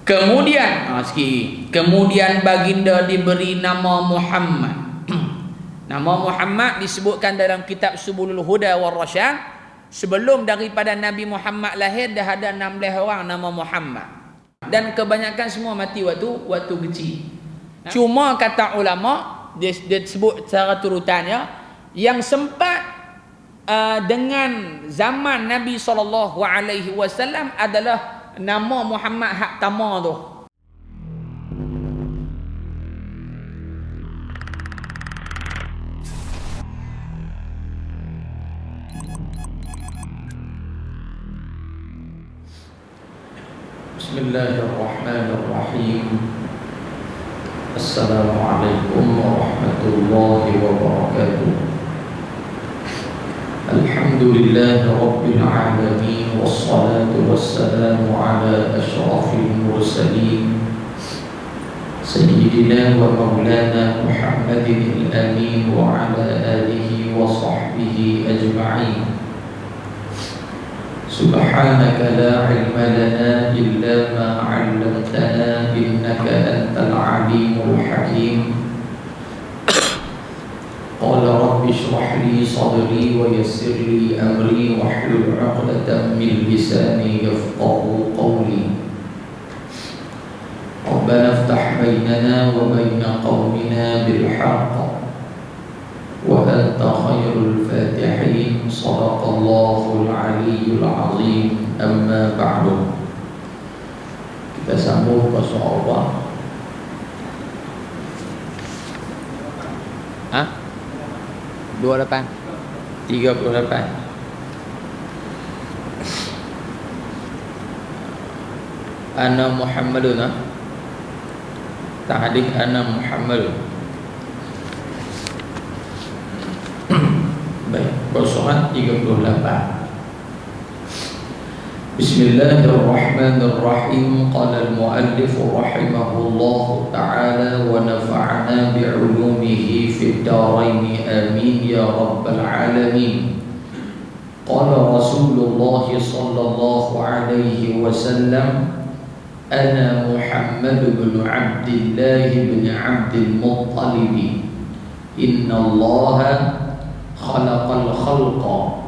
Kemudian kemudian baginda diberi nama Muhammad. Nama Muhammad disebutkan dalam kitab Subulul Huda wal Rasyad. Sebelum daripada Nabi Muhammad lahir dah ada 16 orang nama Muhammad. Dan kebanyakan semua mati waktu kecil. Cuma kata ulama dia sebut secara turutannya yang sempat dengan zaman Nabi SAW adalah nama Muhammad hak tama tu. Bismillahirrahmanirrahim. Assalamualaikum warahmatullahi wabarakatuh. Alhamdulillahi rabbil alamin, wassalatu wassalamu ala asyrafil mursalin sayyidina wa maulana Muhammadin al-amin wa ala alihi wa sahbihi ajma'in. Subhanaka la ilma lana illa ma 'allamtana innaka antal alimul hakim. Qala rabbi shrah li sadri wa yassir li amri wahlul 'uqdatam min lisani yafqahu qawli. Rabbana iftah bainana wa baina qaumina bil haqq wa anta khairul fatihin. Sadaqallahul aliyyul azim. Amma ba'du. Kita sambung ke soal 38 38. Ana Muhammadun. Ta'adih ana Muhammadun. Baik, Quran 38. Bismillahirrahmanirrahim. Qala al-muallif rahimahullahu ta'ala wa nafa'ana bi'ulumihi fid dharain amin ya rabbal alamin. Qala Rasulullah sallallahu alaihi wasallam, ana Muhammad bin Abdullah bin Abdul Muttalib. Inna Allah khalaqal khalqa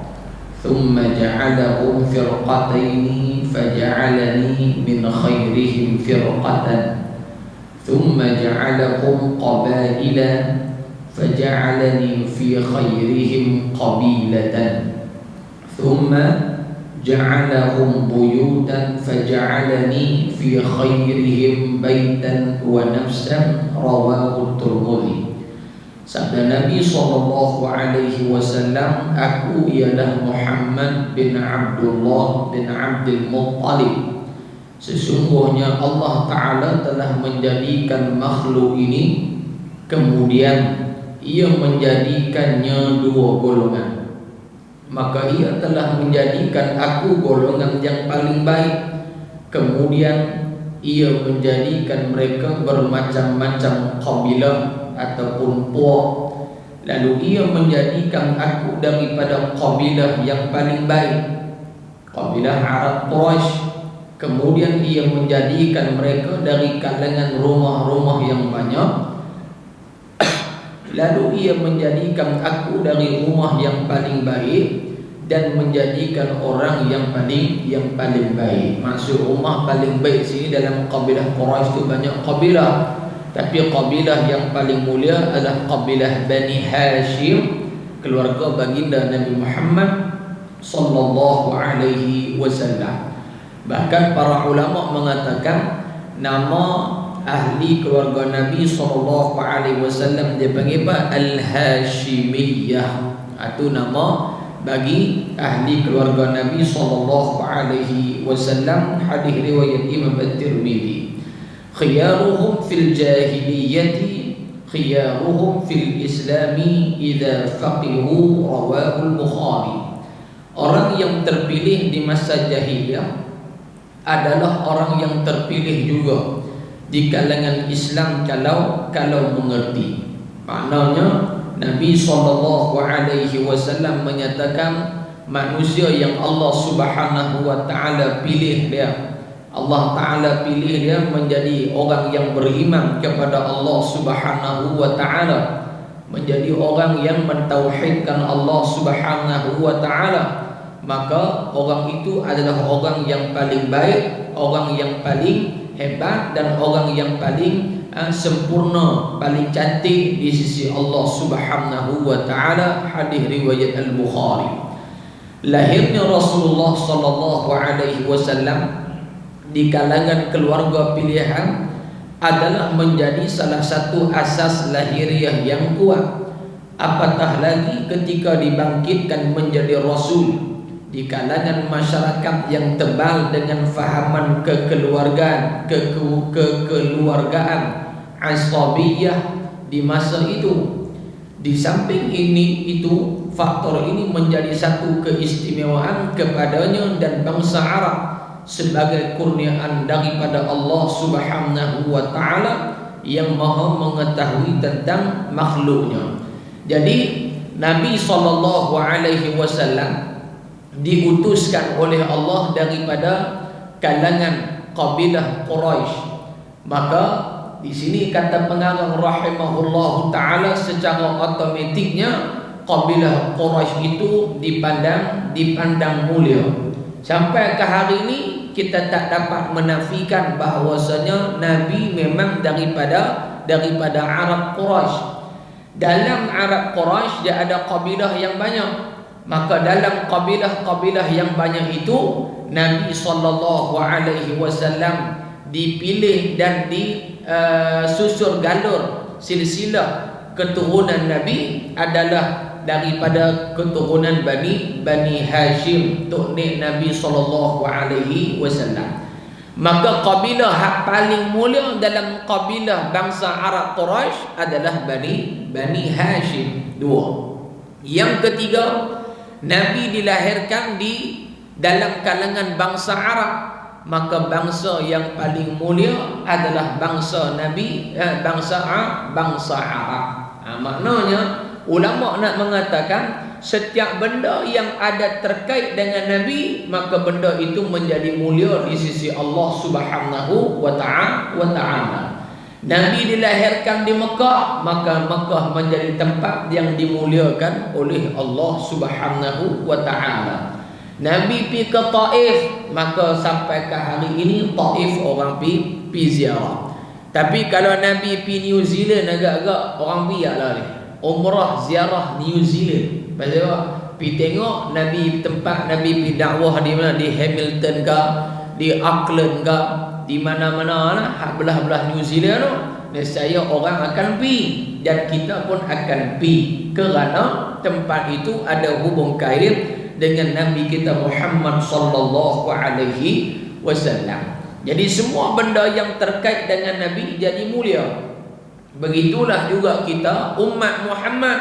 ثم جعلهم فرقتين فجعلني من خيرهم فرقة ثم جعلهم قبائل فجعلني في خيرهم قبيلة ثم جعلهم بيوتا فجعلني في خيرهم بيتا ونفسا. رواه الترمذي. Sabda Nabi SAW, aku ialah Muhammad bin Abdullah bin Abdul Muttalib. Sesungguhnya Allah Ta'ala telah menjadikan makhluk ini, kemudian ia menjadikannya dua golongan. Maka ia telah menjadikan aku golongan yang paling baik, kemudian ia menjadikan mereka bermacam-macam kabilah ataupun puak. Lalu ia menjadikan aku daripada kabilah yang paling baik, kabilah Arab Quraisy. Kemudian ia menjadikan mereka dari kalangan rumah-rumah yang banyak. Lalu ia menjadikan aku dari rumah yang paling baik dan menjadikan orang yang paling baik. Maksud rumah paling baik sini dalam kabilah Quraisy itu banyak kabilah, tapi kabilah yang paling mulia adalah kabilah Bani Hashim, keluarga baginda Nabi Muhammad sallallahu alaihi wasallam. Bahkan para ulama mengatakan nama ahli keluarga Nabi sallallahu alaihi wasallam dia panggil apa? Al-Hashimiyah. Itu nama bagi ahli keluarga Nabi sallallahu alaihi wasallam. Hadis riwayat Imam At-Tirmidzi. Khiyaruhum fil jahiliyyati khiyaruhum fil islami idza faqihu. Rawahul Bukhari. Orang yang terpilih di masa jahiliyah adalah orang yang terpilih juga di kalangan Islam kalau mengerti. Maknanya Nabi SAW menyatakan manusia yang Allah Subhanahu wa taala pilih dia, Allah Ta'ala pilih dia menjadi orang yang beriman kepada Allah Subhanahu wa Ta'ala, menjadi orang yang mentauhidkan Allah Subhanahu wa Ta'ala, maka orang itu adalah orang yang paling baik, orang yang paling hebat, dan orang yang paling sempurna, paling cantik di sisi Allah Subhanahu wa Ta'ala. Hadis riwayat Al-Bukhari. Lahirnya Rasulullah sallallahu alaihi wasallam di kalangan keluarga pilihan adalah menjadi salah satu asas lahiriah yang kuat. Apatah lagi ketika dibangkitkan menjadi Rasul di kalangan masyarakat yang tebal dengan fahaman kekeluargaan, kekeluargaan asabiyah di masa itu. Di samping itu faktor ini menjadi satu keistimewaan kepadanya dan bangsa Arab sebagai kurniaan daripada Allah Subhanahu wa Ta'ala yang maha mengetahui tentang makhluknya. Jadi Nabi SAW diutuskan oleh Allah daripada kalangan kabilah Quraisy. Maka di sini kata pengarang rahimahullahu ta'ala, secara otomatiknya kabilah Quraisy itu dipandang mulia. Sampai ke hari ini kita tak dapat menafikan bahawasanya Nabi memang daripada Arab Quraisy. Dalam Arab Quraisy dia ada kabilah yang banyak. Maka dalam kabilah-kabilah yang banyak itu Nabi SAW dipilih dan disusur galur silsilah keturunan Nabi adalah daripada keturunan Bani Hashim, tuknik Nabi SAW. Maka kabilah yang paling mulia dalam kabilah bangsa Arab Quraisy adalah Bani Hashim. Dua. Yang ketiga, Nabi dilahirkan di dalam kalangan bangsa Arab. Maka bangsa yang paling mulia adalah bangsa Nabi, bangsa Arab. Maknanya ulama nak mengatakan setiap benda yang ada terkait dengan Nabi, maka benda itu menjadi mulia di sisi Allah Subhanahu wa Ta'ala. Nabi dilahirkan di Mekah, maka Mekah menjadi tempat yang dimuliakan oleh Allah Subhanahu wa Ta'ala. Nabi pergi ke Taif, maka sampai ke hari ini Taif orang pergi ziarah. Tapi kalau Nabi pergi New Zealand agak-agak orang pergi lah ni. Umrah ziarah New Zealand. Pasal apa? Pergi tengok Nabi, tempat Nabi pergi dakwah di mana, di Hamilton ke, di Auckland ke, di mana-mana lah, belah-belah New Zealand tu. Nescaya orang akan pergi dan kita pun akan pergi kerana tempat itu ada hubung kait dengan Nabi kita Muhammad sallallahu alaihi wasallam. Jadi semua benda yang terkait dengan Nabi jadi mulia. Begitulah juga kita umat Muhammad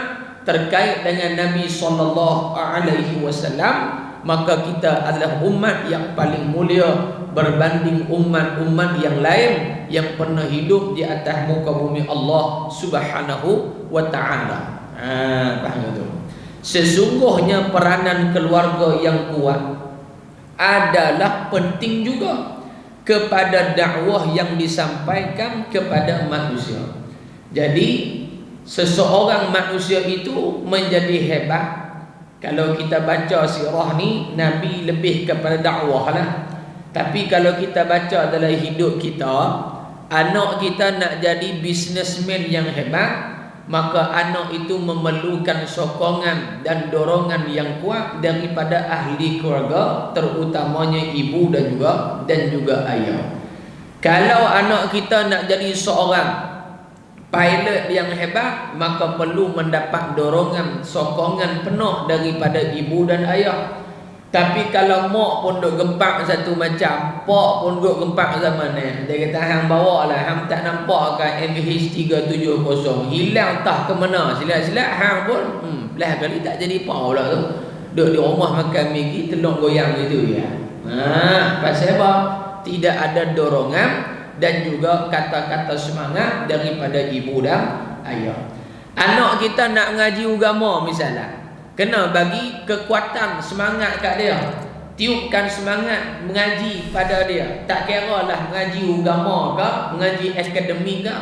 terkait dengan Nabi sallallahu alaihi wasallam, maka kita adalah umat yang paling mulia berbanding umat-umat yang lain yang pernah hidup di atas muka bumi Allah Subhanahu wa Ta'ala. Faham tu? Sesungguhnya peranan keluarga yang kuat adalah penting juga kepada dakwah yang disampaikan kepada manusia. Jadi seseorang manusia itu menjadi hebat. Kalau kita baca sirah ni, Nabi lebih kepada dakwah lah. Tapi kalau kita baca dalam hidup kita, anak kita nak jadi businessman yang hebat, maka anak itu memerlukan sokongan dan dorongan yang kuat daripada ahli keluarga, terutamanya ibu dan juga ayah. Kalau anak kita nak jadi seorang pilot yang hebat, maka perlu mendapat dorongan, sokongan penuh daripada ibu dan ayah. Tapi kalau mak pun duk gempak satu macam, pak pun duk gempak zaman ni, dia kata hang bawa lah, hang tak nampak kan MH370 hilang tah ke mana, silat-silat hang pun belah kali tak jadi apa pula tu, duk di rumah makan Maggi telur goyang gitu ya. Pasal apa? Tidak ada dorongan dan juga kata-kata semangat daripada ibu dan ayah. Anak kita nak ngaji agama misalnya, kena bagi kekuatan semangat kat dia. tiupkan semangat mengaji pada dia. Tak kira lah mengaji agama ke, mengaji akademik ke.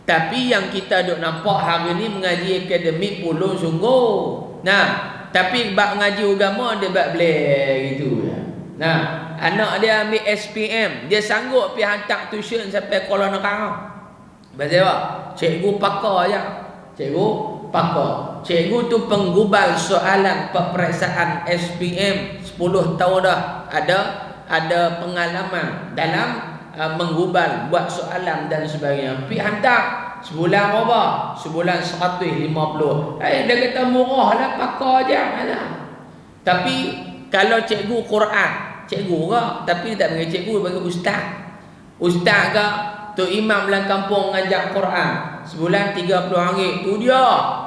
Tapi yang kita duk nampak hari ni mengaji akademik pulung sungguh. Nah, tapi bab mengaji agama dia bab boleh gitu ya. Nah, anak dia ambil SPM, dia sanggup pergi hantar tuition sampai Kuala Nerang. Pasal apa? Cikgu pakar je. Cikgu pakar. Cikgu tu penggubal soalan peperiksaan SPM 10 tahun dah. Ada pengalaman dalam menggubal, buat soalan dan sebagainya. Pergi hantar sebulan berapa? Sebulan 150. Dia kata murah lah, pakar je. Tapi kalau cikgu Quran, cikgu ke, tapi tak panggil cikgu, panggil ustaz. Ustaz ke, tu imam dalam kampung mengajar Quran, sebulan RM30. Tu dia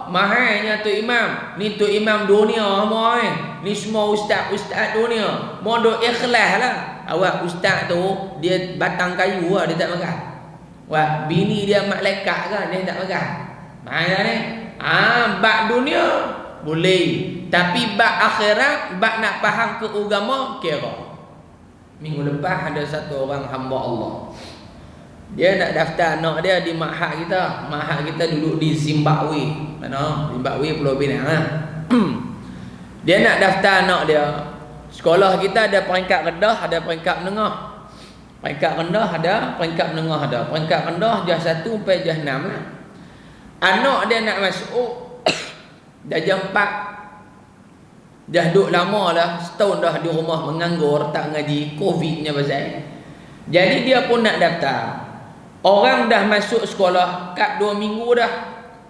mahalnya tu imam. Ni tu imam dunia semua ni semua ustaz dunia. Mau duk ikhlas lah. Awak ustaz tu dia batang kayu lah, dia tak makan. Wah, bini dia malaikat kan, dia tak makan. Mana ni? Bab dunia boleh, tapi bab akhirat, bab nak faham ke agama kira. Minggu lepas ada satu orang hamba Allah, dia nak daftar anak dia di mahad kita. Mahad kita duduk di Zimbabwe. Mana? Zimbabwe, Pulau Pinang lah. Dia nak daftar anak dia. Sekolah kita ada peringkat rendah, ada peringkat menengah. Peringkat rendah ada, peringkat menengah ada. Peringkat rendah jah 1 sampai jah 6 lah. Anak dia nak masuk dah jah 4. Dah duduk lama lah, setahun dah di rumah menganggur, tak ngaji, Covid-nya pasal. Jadi dia pun nak daftar. Orang dah masuk sekolah kat 2 minggu dah,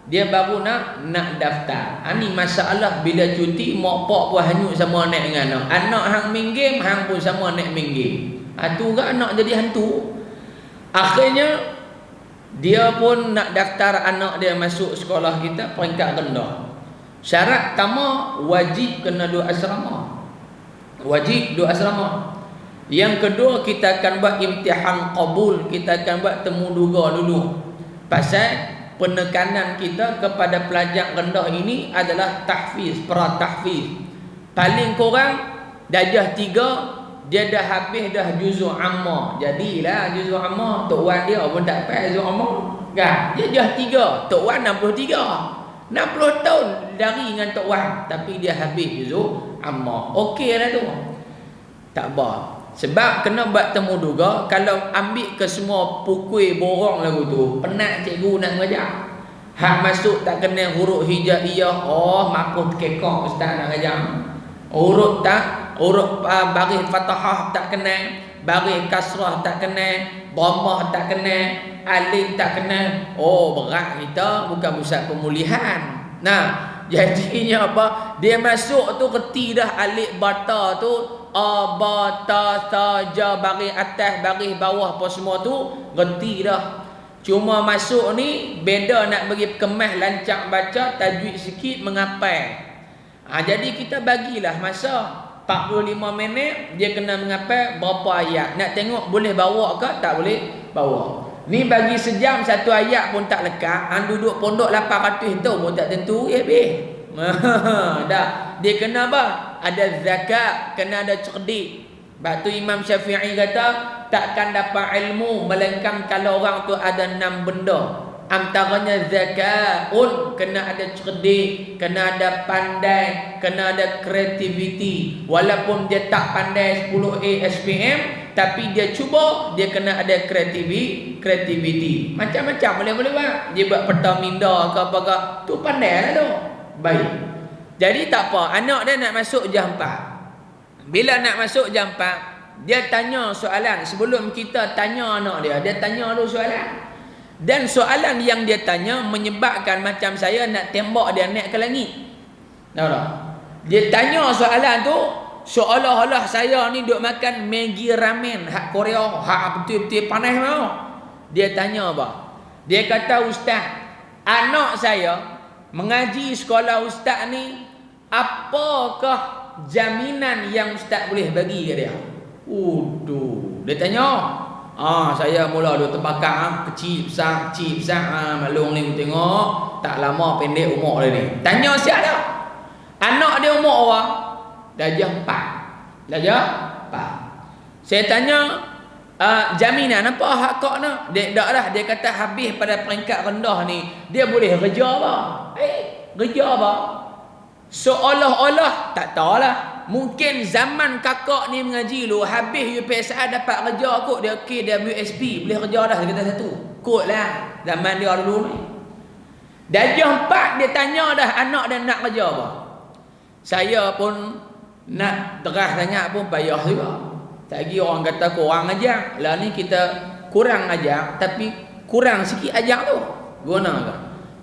dia baru nak daftar. Ini masalah bila cuti, mak pak pun hanyut sama naik dengan anak. Anak hang main game, hang pun sama naik main game. Tu ke anak jadi hantu. Akhirnya dia pun nak daftar anak dia masuk sekolah kita peringkat rendah. Syarat pertama, wajib kena duduk asrama. Wajib duduk asrama. Yang kedua, kita akan buat imtihan qabul, kita akan buat temu duga dulu. Pasal penekanan kita kepada pelajar rendah ini adalah tahfiz, pra-tahfiz. Paling kurang darjah 3 dia dah habis dah juzuk amma. Jadilah juzuk amma, Tok Wan dia pun tak faham juzuk amma. Kan? Dia darjah 3, Tok Wan 63. 60 tahun dari dengan Tok Wan, tapi dia habis juzuk amma. Okey lah tu. Tak apa. Sebab kena buat temu duga. Kalau ambil ke semua pukul borong lagu tu, penat cikgu nak mengajar. Hak masuk tak kena huruf hijaiyah, makuh kekok ustaz nak ajar. Huruf baris fathah tak kena, baris kasrah tak kena, dhammah tak kena, alif tak kena. Berat kita, bukan pusat pemulihan. Nah, jadinya apa? Dia masuk tu reti dah alif bata tu, bata saja, baris atas baris bawah apa semua tu reti dah. Cuma masuk ni beda nak bagi kemas lancak baca, tajwid sikit, menghafal. Jadi kita bagilah masa 45 minit dia kena menghafal berapa ayat. Nak tengok boleh bawa ke tak boleh bawa. Ni bagi sejam 1 ayat pun tak lekat. Hang duduk pondok 800 tahun pun tak tentu habis. Dah. Dia kena apa? Ada zakat, kena ada cerdik. Sebab tu Imam Syafi'i kata takkan dapat ilmu melainkan kalau orang tu ada 6 benda. Antaranya zakat, kena ada cerdik, kena ada pandai, kena ada kreativiti. Walaupun dia tak pandai 10A SPM, tapi dia cuba, dia kena ada kreativiti. Macam-macam boleh buat. Dia buat pertaminda ke apa ke, tu pandai lah tu. Baik. Jadi tak apa, anak dia nak masuk jam 4. Bila nak masuk jam 4, dia tanya soalan. Sebelum kita tanya anak dia tanya dulu soalan. Dan soalan yang dia tanya menyebabkan macam saya nak tembak dia naik ke langit. Tahu tak? Dia tanya soalan tu seolah-olah saya ni duk makan Maggi ramen hak Korea, hak betul-betul panas mau. Dia tanya apa? Dia kata, ustaz, anak saya mengaji sekolah ustaz ni, apakah jaminan yang ustaz boleh bagi ke dia? Dia tanya. Saya mula duk terbakar, kecil besar, malung ni tengok, tak lama pendek umur dia ni. Tanya siapa dia? Anak dia umur apa? Darjah 4. Belajar 4. Saya tanya jaminan apa hak kau nak? Dia tak lah, dia kata habis pada peringkat rendah ni dia boleh kerja apa? Kerja apa? Seolah-olah tak tahulah. Mungkin zaman kakak ni mengaji lu habis UPSR dapat kerja kot, dia okey dia WSP boleh kerja dah, dia kata satu. Kot lah zaman dia dulu ni. Darjah 4 dia tanya dah anak dia nak kerja apa. Saya pun nak terah sangat pun payah juga. Tak lagi orang kata kurang ajar. Lah ni kita kurang ajar tapi kurang sikit ajar tu. Guna ke?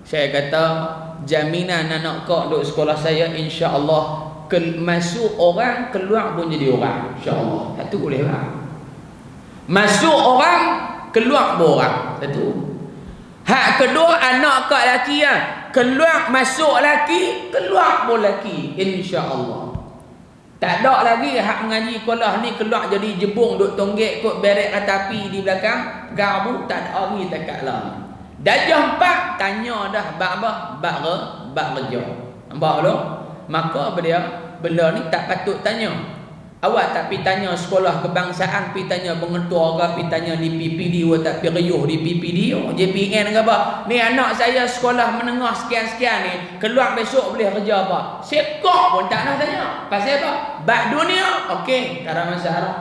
Saya kata jaminan anak kau duduk sekolah saya insya-Allah masuk orang keluar pun jadi orang insya-Allah. Satu boleh lah. Masuk orang keluar pun orang. Satu. Hak kedua anak kau lelaki lah. Keluar masuk lelaki, keluar pun lelaki insya-Allah. Tak ada lagi hak mengaji sekolah ni keluar jadi jebung duk tonggek kot beret kereta api di belakang garbu, tak ada lagi takat lah. Darjah 4 tanya dah bab apa? Bab kerja. Nampak tu? Maka benda ni tak patut tanya. Awak tak pi tanya sekolah kebangsaan, pi tanya pengetua ke, pi tanya di PPD, awak tak pi riuh di PPD, JPN ke apa. Ni anak saya sekolah menengah sekian-sekian ni, keluar besok boleh kerja apa? Sekok pun tak nak tanya. Pasal apa? Bab dunia, okey, tak ada masalah.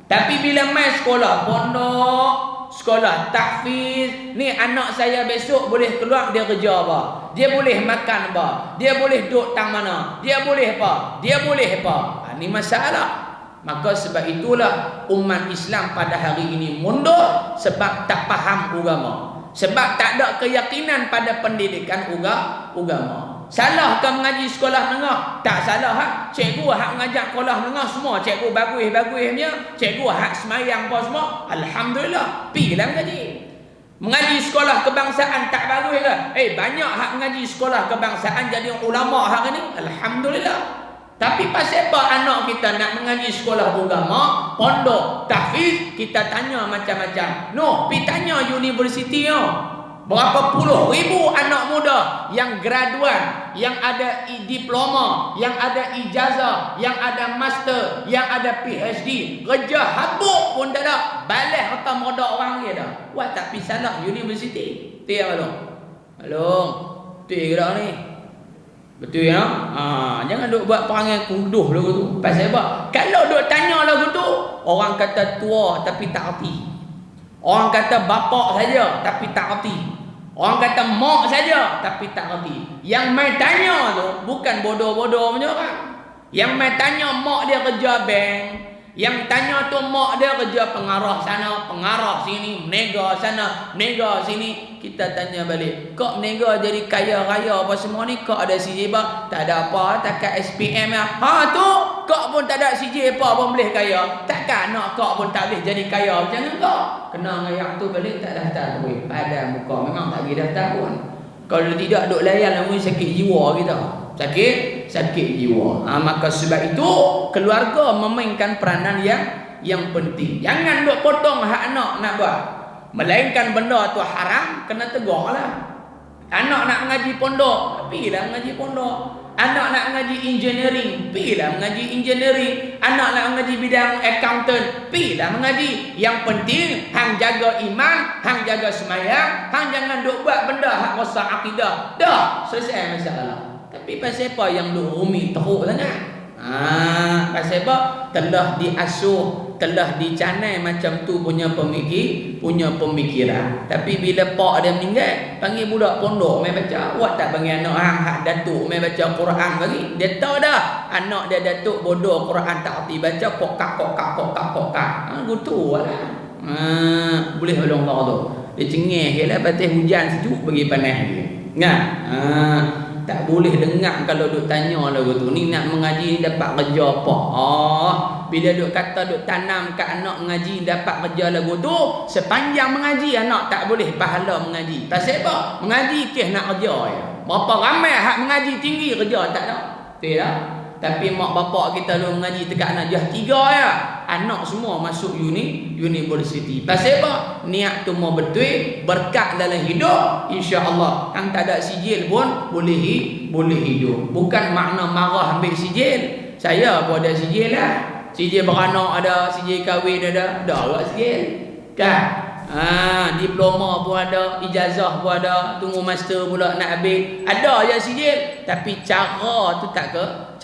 Tapi bila mai sekolah pondok, sekolah tahfiz, ni anak saya besok boleh keluar dia kerja apa? Dia boleh makan apa? Dia boleh duduk tang mana? Dia boleh apa? Dia boleh apa? Ini masalah. Maka sebab itulah umat Islam pada hari ini mundur sebab tak faham agama. Sebab tak ada keyakinan pada pendidikan agama. Salahkah mengaji sekolah menengah? Tak salah hak. Cikgu hak mengajar sekolah menengah semua cikgu bagus-bagusnya. Cikgu hak semayang apa semua. Alhamdulillah. Pilah mengaji. Mengaji sekolah kebangsaan tak bagus ke? Banyak hak mengaji sekolah kebangsaan jadi ulama hari ni. Alhamdulillah. Tapi pasal apa anak kita nak mengaji sekolah agama, pondok, tahfiz, kita tanya macam-macam. No, pergi tanya universiti no. Berapa puluh ribu anak muda yang graduan, yang ada diploma, yang ada ijazah, yang ada master, yang ada PhD, kerja habuk pun tak ada. Balik harta modal orang dia dah. Wah tak pergi salah universiti. Tu yang malum. Malum. Tu yang ni. Betul ya? Jangan duk buat perangai kunduh lagu tu. Pasal apa? Kalau duk tanya lagu tu, orang kata tua tapi tak erti. Orang kata bapak saja tapi tak erti. Orang kata mak saja tapi tak erti. Yang mai tanya tu bukan bodoh-bodoh punya orang. Yang mai tanya mak dia kerja bank. Yang tanya tu mak dia kerja pengarah sana, pengarah sini, menega sana, menega sini. Kita tanya balik, kok menega jadi kaya raya apa semua ni? Kok ada CJ apa? Tak ada apa, takat SPM ya. Tu, kok pun tak ada CJ apa pun boleh kaya. Takkan nak kok pun tak boleh jadi kaya macam mana kok? Kena ngayak tu balik tak daftar pun. Pada muka memang tak pergi daftar pun. Kalau tidak duk layan mungkin sakit jiwa kita. Sakit jiwa. Maka sebab itu keluarga memainkan peranan yang penting. Jangan duk potong hak anak nak buat. Melainkan benda tu haram, kena tegur lah. Anak nak mengaji pondok, pergilah mengaji pondok. Anak nak mengaji engineering, pergilah mengaji engineering. Anak nak mengaji bidang accountant, pergilah mengaji. Yang penting hang jaga iman, hang jaga semayang, hang jangan duk buat benda hak rosak akidah. Dah selesai masalah. Tapi pasal apa yang duk rumit teruk sangat? Pasal apa? Telah diasuh, telah dicanai macam tu punya pemikiran. Tapi bila pak dia meninggal, panggil budak pondok mai baca. Awak tak panggil anak hang hak datuk mai baca Quran bagi. Dia tahu dah anak dia datuk bodoh Quran tak erti baca kokak. Gitu lah. Boleh tolong kau tu. Dia cengih lah patih hujan sejuk bagi panas dia. Kan? Tak boleh dengar kalau duk tanya lagu tu. Ni nak mengaji dapat kerja apa? Bila duk kata duk tanam kat anak mengaji dapat kerja lagu tu, sepanjang mengaji anak tak boleh pahala mengaji. Pasal apa? Mengaji kes nak kerja ya. Berapa ramai hak mengaji tinggi kerja tak ada. Betul tak? Tapi mak bapak kita duk mengaji dekat anak jah 3 ya. Anak semua masuk universiti. Pasal apa? Niat tu mau betul, berkat dalam hidup, insya-Allah. Hang tak ada sijil pun boleh hidup. Bukan makna marah ambil sijil. Saya pun ada sijil lah. Sijil beranak ada, sijil kahwin ada awak sijil. Kan? Diploma pun ada, ijazah pun ada, tunggu master pula nak ambil. Ada je sijil, tapi cara tu tak kena.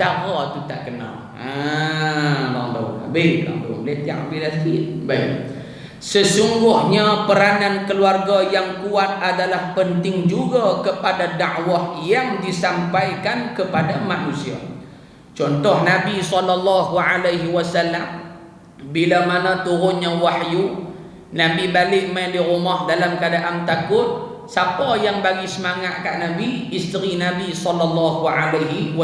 Orang tahu. Habis orang tahu. Boleh ambil dah sikit. Baik. Sesungguhnya peranan keluarga yang kuat adalah penting juga kepada dakwah yang disampaikan kepada manusia. Contoh Nabi SAW bila mana turunnya wahyu, Nabi balik main di rumah dalam keadaan takut. Siapa yang bagi semangat kat Nabi? Isteri Nabi SAW,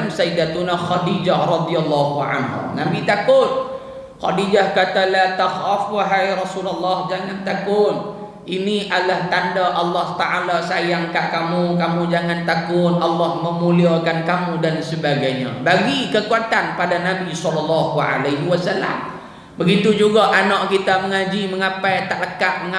Sayyidatuna Khadijah radhiyallahu anha. Nabi takut. Khadijah kata, la takhaf wahai Rasulullah, jangan takut. Ini adalah tanda Allah Ta'ala sayang kat kamu. Kamu jangan takut, Allah memuliakan kamu dan sebagainya. Bagi kekuatan pada Nabi SAW. Begitu juga anak kita mengaji, mengapai tak lekat,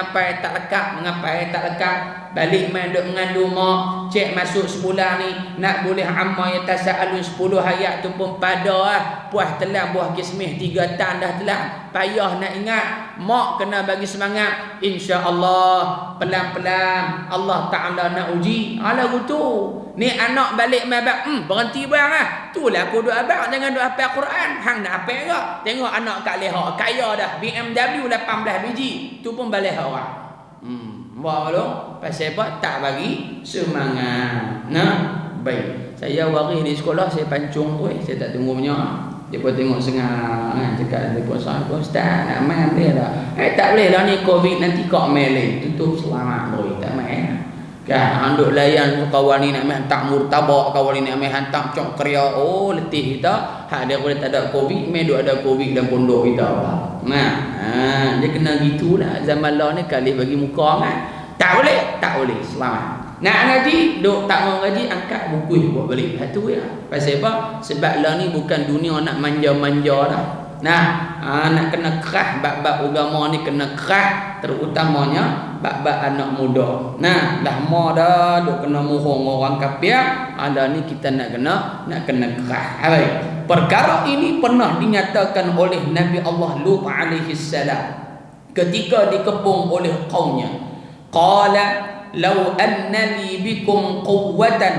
balik main duk mengandung mak, cek masuk sebulan ni nak boleh amma yatasaalun 10 ayat tu pun pada puas telan buah kismih 3 tan dah telan. Payah nak ingat, mak kena bagi semangat. Insya-Allah pelan-pelan Allah Taala nak uji. Ala gitu. Ni anak balik main berhenti bang Itulah aku doa abang, jangan doa hafal Quran. Hang nak hafal ke? Tengok anak kat Leha kaya dah, BMW 18 biji. Tu pun balik orang. Buat lu pasal apa? Tak bagi semangat. Nah, baik. Saya waris di sekolah, saya pancung tu, saya tak tunggu punya. Dia pun tengok sengah kan, cakap dia pun sahaja, ustaz nak main boleh tak? Tak boleh lah ni Covid nanti kau main tutup selamat boy, tak main. Kan anduk layan kawan ni nak main hantar murtabak, kawan ni nak main hantar cok keria. Oh, letih kita. Hak dia boleh tak ada Covid, main duk ada Covid dalam pondok kita. Nah, dia kena gitulah zaman lah ni kali bagi muka kan. Tak boleh selamat. Nak ngaji, duk tak mau ngaji, angkat buku buat balik. Tu ya. Pasal apa? Sebab lah ni bukan dunia nak manja-manja dah. Nah, nak kena keras bab-bab agama ni, kena keras terutamanya bab-bab anak muda. Nah, dah mau dah duk kena mohong orang kafir, ada ni kita nak kena keras. Baik. Perkara ini pernah dinyatakan oleh Nabi Allah Lut alaihi salam ketika dikepung oleh kaumnya. Qala law anna li bikum quwwatan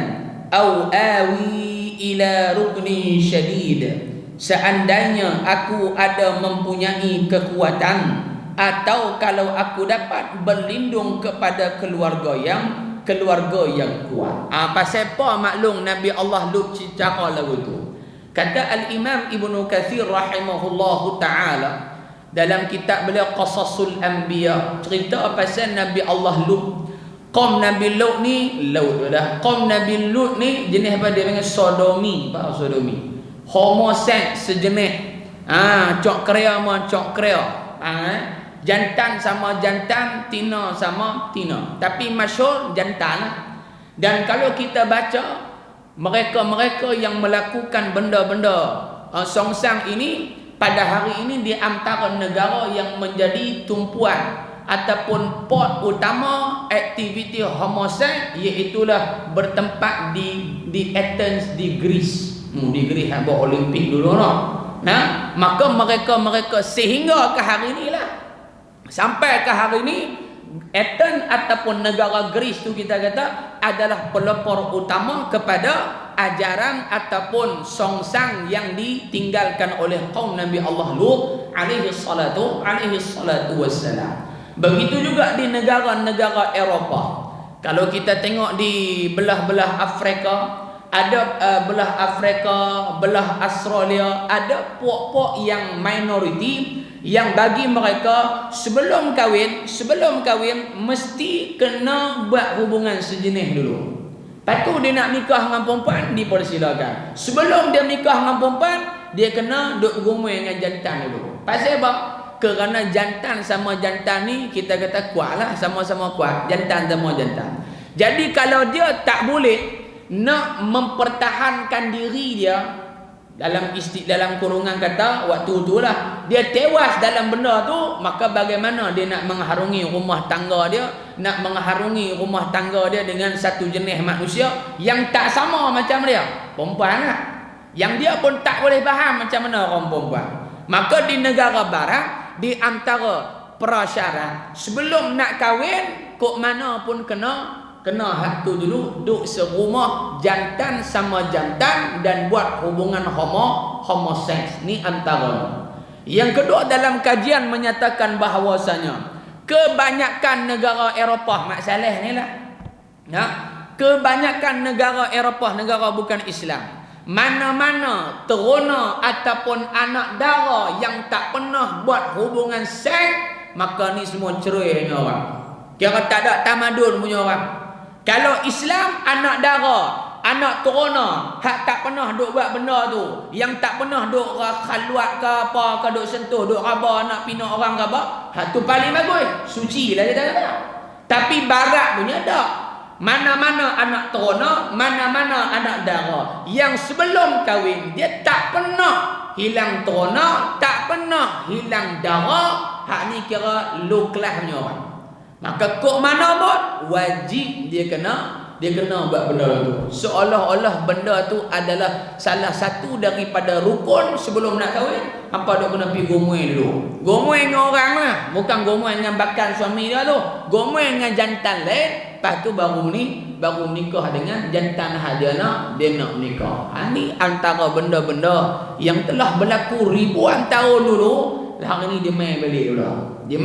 aw awi ila rukni syadid. Seandainya aku ada mempunyai kekuatan, atau kalau aku dapat berlindung kepada keluarga yang kuat. Pasal apa maklum Nabi Allah Lut cakap lagu tu. Kata Al-Imam Ibnu Katsir rahimahullahu taala dalam kitab beliau Qasasul Anbiya, cerita pasal Nabi Allah Lut. Kaum Nabi Lut ni kaum Nabi Lut ni jenis apa dia panggil sodomi. Apa sodomi? Homoseks sejenis. Cok keria sama cok keria. Jantan sama jantan, tina sama tina. Tapi masyhur jantan lah. Dan kalau kita baca mereka-mereka yang melakukan benda-benda songsang ini pada hari ini di antara negara yang menjadi tumpuan ataupun pot utama aktiviti homoseks, iaitulah bertempat di Athens di Greece. Di Greece buat Olimpik dulu nah. Maka mereka sehingga ke hari inilah, sampai ke hari ini Athens ataupun negara Greece tu kita kata adalah pelopor utama kepada ajaran ataupun songsang yang ditinggalkan oleh kaum Nabi Allah Lut alaihi salatu wassalam. Begitu juga di negara-negara Eropah. Kalau kita tengok di belah-belah Afrika, ada belah Australia, ada puak-puak yang minoriti yang bagi mereka sebelum kahwin mesti kena buat hubungan sejenis dulu. Lepas tu dia nak nikah dengan perempuan, dipersilakan. Sebelum dia nikah dengan perempuan, dia kena duk rumai dengan jantan dulu. Pasal apa? Kerana jantan sama jantan ni kita kata kuat lah, sama-sama kuat. Jantan sama jantan. Jadi kalau dia tak boleh nak mempertahankan diri dia dalam kurungan kata waktu itulah dia tewas dalam benda tu, maka bagaimana dia nak mengharungi rumah tangga dia, nak mengharungi rumah tangga dia dengan satu jenis manusia yang tak sama macam dia, perempuan lah, yang dia pun tak boleh faham macam mana orang perempuan. Maka di negara barat, di antara prasyarat sebelum nak kahwin, kok mana pun kena hak tu dulu, duk serumah jantan sama jantan dan buat hubungan homoseks. Ni antara. Yang kedua, dalam kajian menyatakan bahawasanya kebanyakan negara Eropah, Mak Saleh ni lah, kebanyakan negara Eropah, negara bukan Islam, mana-mana terona ataupun anak dara yang tak pernah buat hubungan seks, maka ni semua cerai ni orang. Kira tak ada tamadun punya orang. Kalau Islam, anak dara, anak terona, hak tak pernah duk buat benda tu, yang tak pernah duk khaluat ke apa ke, duk sentuh, duk raba nak pina orang ke apa, hak tu paling bagus, suci lah dia kata. Tapi barat punya tak. Mana-mana anak terona, mana-mana anak dara yang sebelum kahwin dia tak pernah hilang terona, tak pernah hilang dara, hak ni kira low class punya orang. Maka kok mana pun wajib dia kena buat benda tu. Seolah-olah benda tu adalah salah satu daripada rukun sebelum nak kahwin. Apa dok kena pergi gomoi dulu. Gomoi dengan orang lah, bukan gomoi dengan bakal suami dia tu. Gomoi dengan jantan lain, lepas tu baru nikah dengan jantan hak dia nak nikah. Ini antara benda-benda yang telah berlaku ribuan tahun dulu. Hari ni dia main balik pula. Dia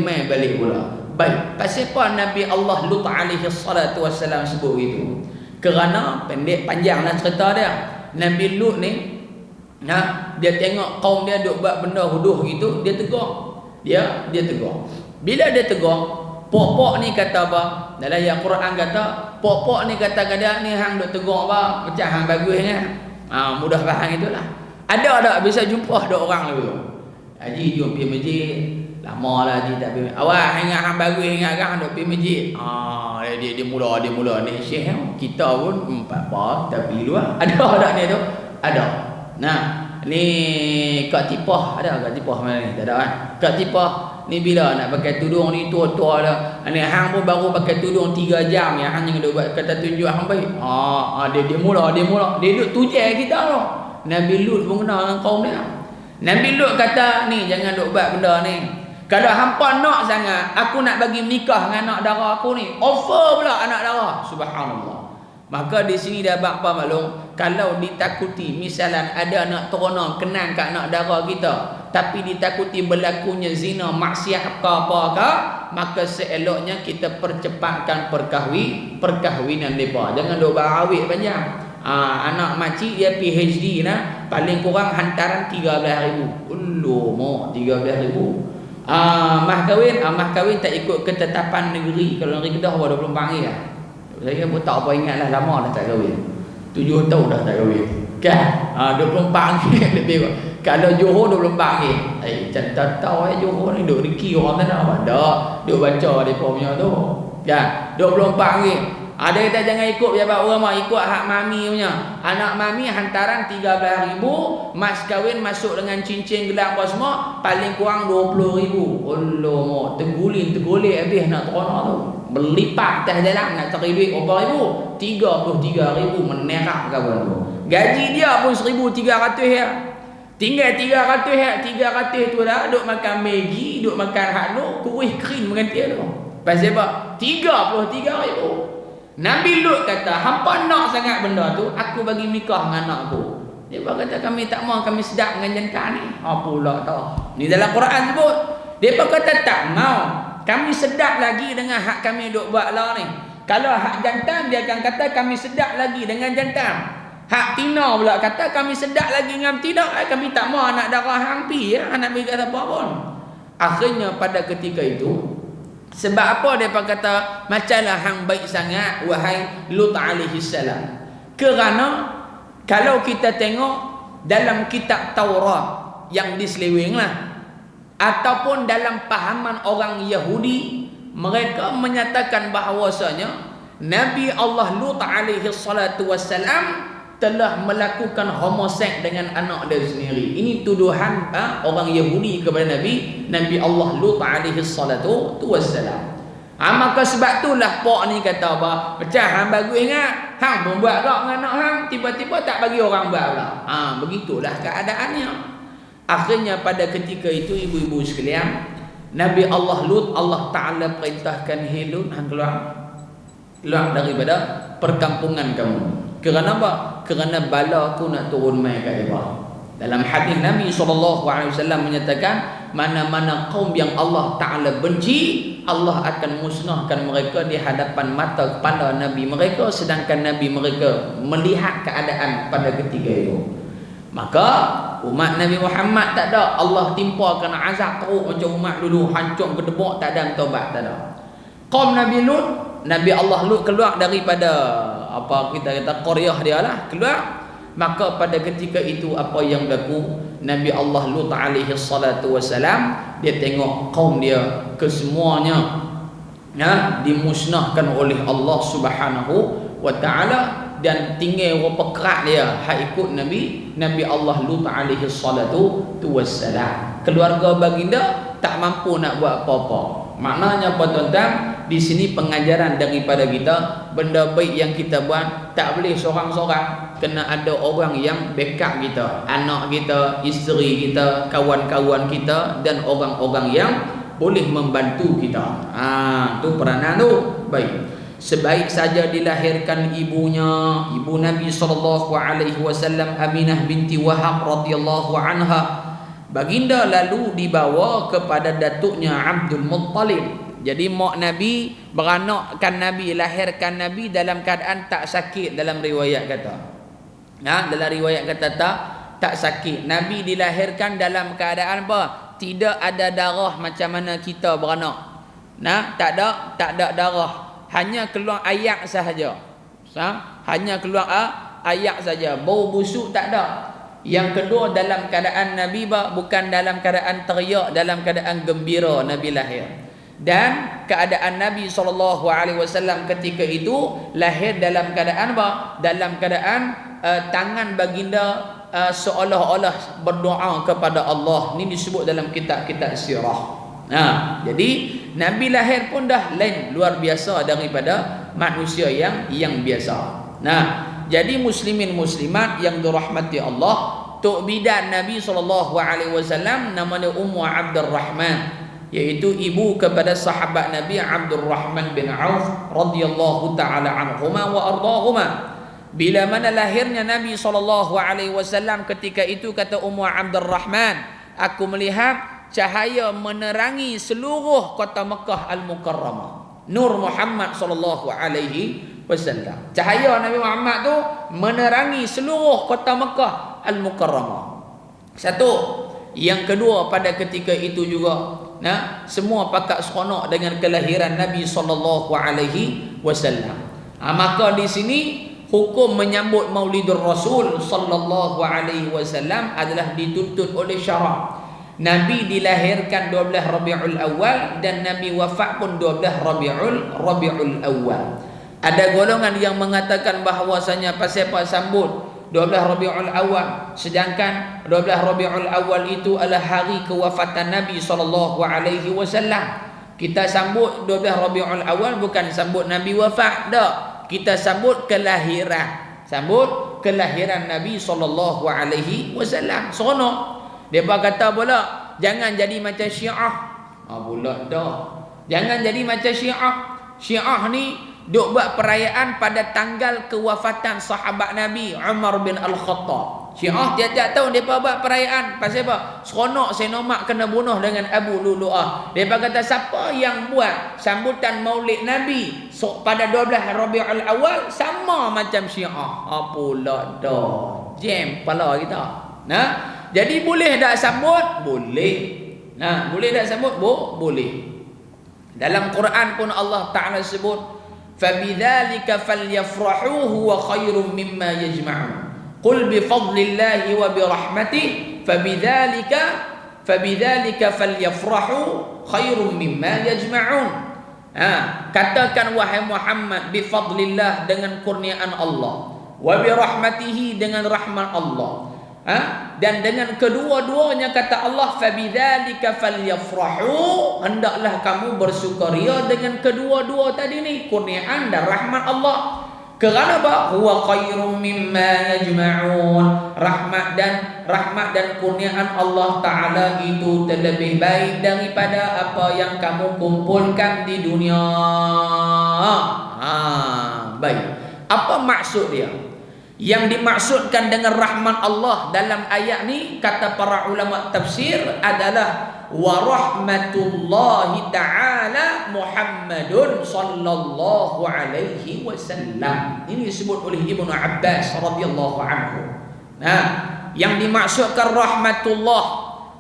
main balik pula. Baik, pasal apa Nabi Allah Lut alaihi salatu wassalam sebut itu? Kerana panjanglah cerita dia. Nabi Lut ni, dia tengok kaum dia duk buat benda huduh gitu, dia tegur. Dia tegur. Bila dia tegur, pok-pok ni kata apa? Dalam ayat Quran kata, pok-pok ni kata kadang ni hang duk tegur apa? Macam hang bagusnya. Mudah faham itulah. Ada bisa jumpa ada orang dulu. Haji jom pergi masjid. Lama lah dia tak pergi. Awak ingat hang bagus, ingat kan duk pergi masjid. Dia mula ni syekh. Kita pun apa tapi luar. Ada ni tu. Ada. Nah, ni Kak Tipah ada, Kak Tipah mana ni? Tak ada kan? Kak Tipah ni bila nak pakai tudung ni tua-tua dah. Ni hang pun baru pakai tudung 3 jam ya, hang jangan duk buat kata tunjuk hang baik. Dia mula. Dia duk tujai kita tu. Nabi Lut pun kenal dengan kaum dia. Nabi Lut kata, ni jangan duk buat benda ni. Kalau hampa nak sangat, aku nak bagi nikah dengan anak dara aku ni. Offer pula anak dara. Subhanallah. Maka di sini dah apa maklum, kalau ditakuti misalan ada anak terona kenang kat anak dara kita, tapi ditakuti berlakunya zina, maksiat apa ke, maka seeloknya kita percepatkan perkahwinan depa. Jangan duk barawik panjang. Anak makcik dia PhD lah, paling kurang hantaran 13,000. Ulur 13,000. Mah kahwin tak ikut ketetapan negeri. Kalau negeri Kedah 24 hari lah. Saya pun tak apa ingat lah, lama dah tak kahwin. 7 tahun dah tak kahwin kan. 24 hari lebih. Kalau Johor 24 hari. Macam tak tahu Johor ni duk reki orang sana apa. Tak, duk baca mereka punya tu kan. 24 hari. Ada kata jangan ikut pejabat ulama, ikut hak mami punya. Anak mami hantaran 13,000, mas kahwin masuk dengan cincin gelang apa semua paling kurang 20,000. Allah, terguling habis nak terona tu. Berlipat atas jalan nak cari duit berapa ribu? 33,000 menerak kawan tu. Gaji dia pun 1,300 ya. Tinggal 300 ya, 300 tu dah duk makan Maggi, duk makan hak tu, kuih krim mengganti tu. Pasal apa? 33,000. Nabi Lut kata, hampa nak sangat benda tu, aku bagi nikah dengan anak aku. Dia kata, kami tak mau, kami sedap dengan jantan ni. Apa pula tak? Ni dalam Quran sebut. Dia kata tak mau, kami sedap lagi dengan hak kami duk buat lah ni. Kalau hak jantan, dia akan kata kami sedap lagi dengan jantan. Hak tina pula kata kami sedap lagi dengan tina. Kami tak mau anak darah hampi ya, anak mereka tak apa pun. Akhirnya pada ketika itu, sebab apa mereka kata macamlah hang baik sangat wahai Lut alaihi salam. Kerana kalau kita tengok dalam kitab Taurat yang diselewenglah ataupun dalam pahaman orang Yahudi, mereka menyatakan bahawasanya Nabi Allah Lut alaihi salatu wassalam telah melakukan homoseks dengan anak dia sendiri. Ini tuduhan orang Yahudi kepada Nabi Allah Lut alaihi salatu wassalam. Maka sebab itulah pak ni kata apa? Macam hang bagus ingat, hang pun buat tak dengan anak hang, tiba-tiba tak bagi orang buat pula. Begitulah keadaannya. Akhirnya pada ketika itu ibu-ibu sekalian, Nabi Allah Lut, Allah Ta'ala perintahkan, "Hei Lut, hang keluar daripada perkampungan kamu." Kerana apa? Kerana bala aku nak turun mai kat mereka. Dalam hadis Nabi SAW menyatakan, mana-mana kaum yang Allah Ta'ala benci, Allah akan musnahkan mereka di hadapan mata kepala Nabi mereka, sedangkan Nabi mereka melihat keadaan pada ketika itu. Maka umat Nabi Muhammad tak ada Allah timpakan azab teruk macam umat dulu, hancur gedebok, tak ada taubat, tak ada. Kaum Nabi Lut, Nabi Allah Lut keluar daripada apa kita kata qaryah dia lah, keluar. Maka pada ketika itu apa yang berlaku, Nabi Allah Lut alaihi salatu wasalam, dia tengok kaum dia kesemuanya dimusnahkan oleh Allah Subhanahu wa taala, dan tinggal rupa kerak dia hak ikut Nabi Allah Lut alaihi salatu wassalam. Keluarga baginda tak mampu nak buat apa-apa. Maknanya apa tuan-tuan? Di sini pengajaran daripada kita, benda baik yang kita buat tak boleh seorang-seorang, kena ada orang yang backup kita, anak kita, isteri kita, kawan-kawan kita, dan orang-orang yang boleh membantu kita. Tu peranan tu. Baik. Sebaik saja dilahirkan ibunya, ibu Nabi SAW, Aminah binti Wahab radhiyallahu anha, baginda lalu dibawa kepada datuknya Abdul Muttalib. Jadi mak Nabi beranakkan Nabi, lahirkan Nabi dalam keadaan tak sakit, dalam riwayat kata. Dalam riwayat kata tak sakit. Nabi dilahirkan dalam keadaan apa? Tidak ada darah macam mana kita beranak. Tak ada darah. Hanya keluar ayak sahaja. Hanya keluar ayak saja. Bau busuk tak ada. Yang kedua, dalam keadaan Nabi bukan dalam keadaan teriak, dalam keadaan gembira Nabi lahir. Dan keadaan Nabi SAW ketika itu lahir dalam keadaan apa? Dalam keadaan tangan baginda seolah-olah berdoa kepada Allah. Ini disebut dalam kitab-kitab sirah. Jadi Nabi lahir pun dah lain, luar biasa daripada manusia yang biasa. Jadi muslimin muslimat yang dirahmati Allah, tok bidan Nabi SAW namanya Ummu Abdurrahman, iaitu ibu kepada sahabat Nabi Abdurrahman bin Auf radhiyallahu taala anhuma wa ardahuma. Bila mana lahirnya Nabi SAW, ketika itu kata Ummu Abdurrahman, aku melihat cahaya menerangi seluruh kota Mekah Al-Mukarramah. Nur Muhammad sallallahu alaihi wasallam. Cahaya Nabi Muhammad tu menerangi seluruh kota Mekah Al-Mukarramah. Satu. Yang kedua, pada ketika itu juga semua pakat seronok dengan kelahiran Nabi sallallahu alaihi wasallam. Maka di sini hukum menyambut Maulidur Rasul sallallahu alaihi wasallam adalah dituntut oleh syarak. Nabi dilahirkan 12 Rabiul Awal dan Nabi wafat pun 12 Rabiul Awal. Ada golongan yang mengatakan bahawasanya pasal apa sambut 12 Rabiul Awal, sedangkan 12 Rabiul Awal itu adalah hari kewafatan Nabi SAW. Kita sambut 12 Rabiul Awal bukan sambut Nabi wafat, dak. Kita sambut kelahiran. Sambut kelahiran Nabi SAW. Seronok. Depa kata pula, jangan jadi macam Syiah. Pula dah. Jangan jadi macam Syiah. Syiah ni duk buat perayaan pada tanggal kewafatan sahabat Nabi Umar bin Al-Khattab. Syiah tiap-tiap tahun mereka buat perayaan. Pasal apa? Seronok Senomak kena bunuh dengan Abu Lu'lu'ah. Mereka kata siapa yang buat sambutan maulid Nabi pada 12 Rabiul Awal sama macam Syiah. Pula dah. Jam kepala kita. Jadi boleh tak sambut? Boleh. Boleh tak sambut? Boleh. Dalam Quran pun Allah Ta'ala sebut, فَبِذَلِكَ فَلْيَفْرَحُوا هُوَ خَيْرٌ مِّمَّا يَجْمَعُونَ قُلْ بِفَضْلِ اللَّهِ وَبِرَحْمَتِهِ فَبِذَلِكَ فَلْيَفْرَحُوا خَيْرٌ مِّمَّا يَجْمَعُونَ. Katakan wahai Muhammad, bifadlillah, dengan kurniaan Allah, wa birahmatihi, dengan rahmat Allah, dan dengan kedua-duanya kata Allah, fabidzalika falyafrahu, hendaklah kamu bersukaria dengan kedua-dua tadi ni, kurniaan dan rahmat Allah. Kerana apa? Huwa khairum mimma yajma'un. Rahmat dan kurniaan Allah Ta'ala itu terlebih baik daripada apa yang kamu kumpulkan di dunia. Baik. Apa maksud dia? Yang dimaksudkan dengan rahmat Allah dalam ayat ni, kata para ulama tafsir, adalah wa rahmatullahi ta'ala Muhammadun sallallahu alaihi wasallam. Ini disebut oleh Ibnu Abbas radhiyallahu anhu. Nah, yang dimaksudkan rahmatullah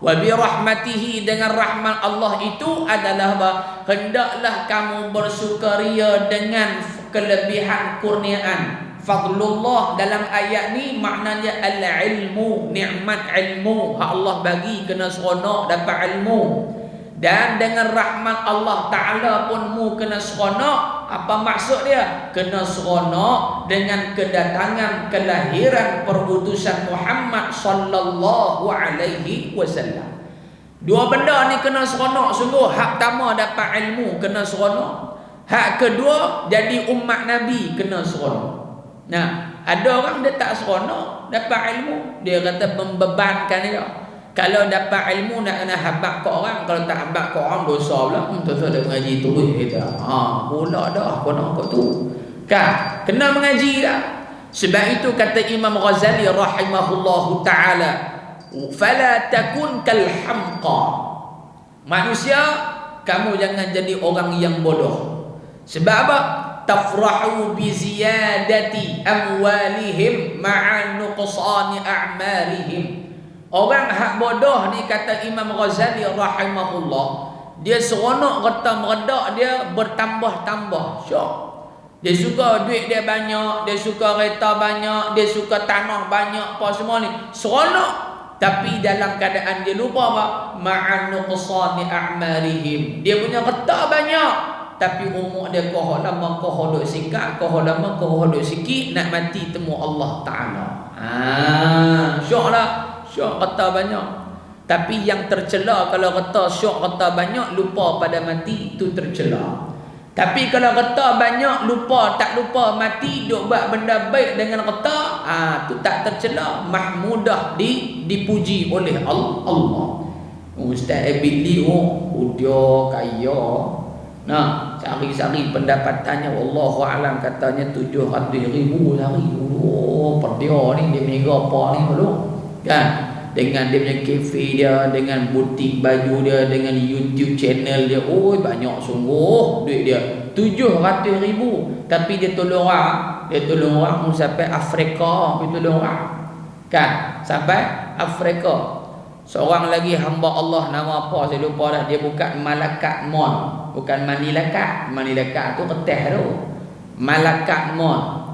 wa bi rahmatihi, dengan rahmat Allah itu adalah apa? Hendaklah kamu bersukaria dengan kelebihan kurniaan. Fadlullah dalam ayat ni maknanya al-ilmu, nikmat ilmu hak Allah bagi, kena seronok dapat ilmu. Dan dengan rahmat Allah Ta'ala pun mu kena seronok. Apa maksud dia? Kena seronok dengan kedatangan kelahiran perutusan Muhammad sallallahu alaihi wasallam. Dua benda ni kena seronok sungguh. Hak pertama dapat ilmu, kena seronok. Hak kedua jadi umat Nabi, kena seronok. Nah, ada orang dia tak seronok dapat ilmu, dia kata membebankan dia. Kalau dapat ilmu nak kena habaq ke orang, kalau tak habaq ke orang dosa pula. Tuan-tuan ada mengaji tu kita. Pula dah kono kau tu. Kan? Kena mengaji dah. Sebab itu kata Imam Ghazali rahimahullahu taala, fala takun kal hamqa. Manusia, kamu jangan jadi orang yang bodoh. Sebab apa? Tafrahu bi ziyadati amwalihim ma'a nuqsani a'marihim. Orang hak bodoh ni, kata Imam Ghazali rahimahullah, dia seronok kata meredak dia bertambah-tambah. Syok. Dia suka duit dia banyak, dia suka kereta banyak, dia suka tanah banyak, apa semua ni. Seronok. Tapi dalam keadaan dia lupa apa? Ma'a nuqsani a'marihim. Dia punya kereta banyak, tapi umur dia koh lama, koh duk singkat, koh lama, koh duk sikit, nak mati temu Allah Ta'ala. Syok lah. Syok kata banyak. Tapi yang tercela kalau kata syok kata banyak, lupa pada mati, itu tercela. Tapi kalau kata banyak, tak lupa mati, duk buat benda baik dengan kata, itu tak tercela. Mahmudah dipuji oleh Allah. Ustaz Abidli, dia kaya. Nah, sehari-hari pendapatannya wallahu alam katanya 700,000 sehari. Perdia ni dia mega apa ni belum? Kan? Dengan dia punya kafe dia, dengan butik baju dia, dengan YouTube channel dia. Banyak sungguh duit dia. 700,000. Tapi dia tolong orang. Dia tolong orang sampai Afrika, dia tolong orang. Kan? Sampai Afrika. Seorang lagi hamba Allah, nama apa saya lupa dah. Dia bukan Malakat Mon, bukan Manilakat. Manilakat tu keteh tu. Malakat Mon.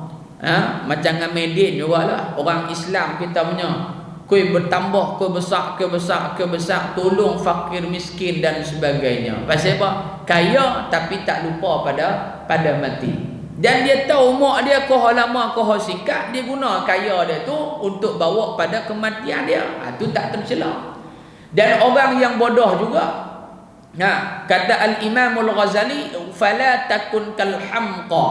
Macam dengan Medin jugalah. Orang Islam kita punya. Kui bertambah, kui besar, tolong fakir miskin dan sebagainya. Pasal apa? Kaya tapi tak lupa pada mati. Dan dia tahu umur dia koh lama, koh singkat, dia guna kaya dia tu untuk bawa pada kematian dia. Itu tak tercela. Dan orang yang bodoh juga. Kata Al-Imam Al-Ghazali, fala takun kal hamqa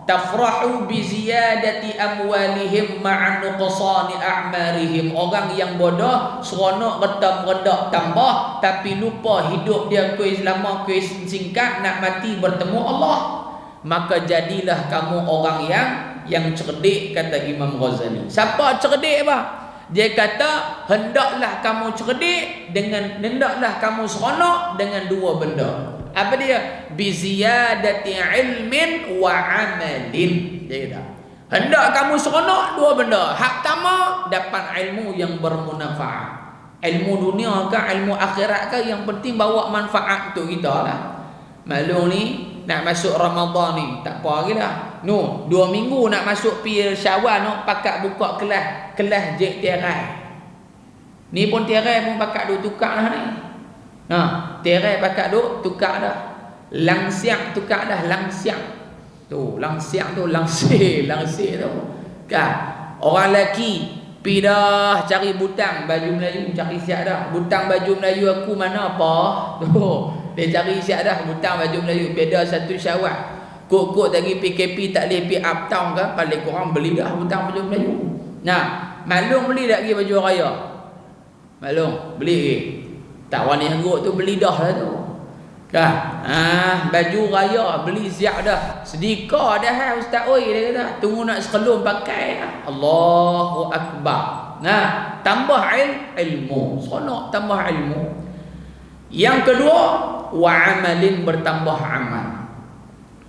tafrahu bi ziyadati amwalihim ma'a nuqsani a'marihim. Orang yang bodoh seronok redak tambah, tapi lupa hidup dia kuis lama, kuis singkat, nak mati bertemu Allah. Maka jadilah kamu orang yang cerdik, kata Imam Ghazali. Siapa cerdik apa? Dia kata hendaklah kamu cerdik hendaklah kamu seronok dengan dua benda. Apa dia? Bi ziyadati ilmin wa amalin. Dia kata hendak kamu seronok dua benda. Hak pertama, dapat ilmu yang bermanfaat. Ilmu dunia ke ilmu akhirat ke, yang penting bawa manfaat untuk kita lah. Maklum ni nak masuk Ramadan ni, tak apa lagi dah. 2 minggu nak masuk pi Syawal nak pakat buka kelas je tirai. Ni pun tirai pun pakat duk tukar dah ni. Tirai pakat duk tukar dah. Langsiang tukar dah, langsiang. Tu, langsiang tu, langsir tu. Kan? Orang lelaki pi dah cari butang baju Melayu, cari siap dah. Butang baju Melayu aku mana apa? Tu. Dia cari siap dah butang baju Melayu. Beda 1 Syawal. Kok dari PKP tak boleh pergi uptown ke, paling korang beli dah hutang baju Melayu. Nah, maklum beli tak pergi baju raya? Maklum, beli ke? Tak wani hangguk tu beli dah lah tu. Dah. Baju raya beli siap dah. Sedekah dah ustaz oi dia kata. Tunggu nak sekelum pakai. Allahu akbar. Nah, tambah ilmu. Seronok tambah ilmu. Yang kedua, wa amalin, bertambah amal.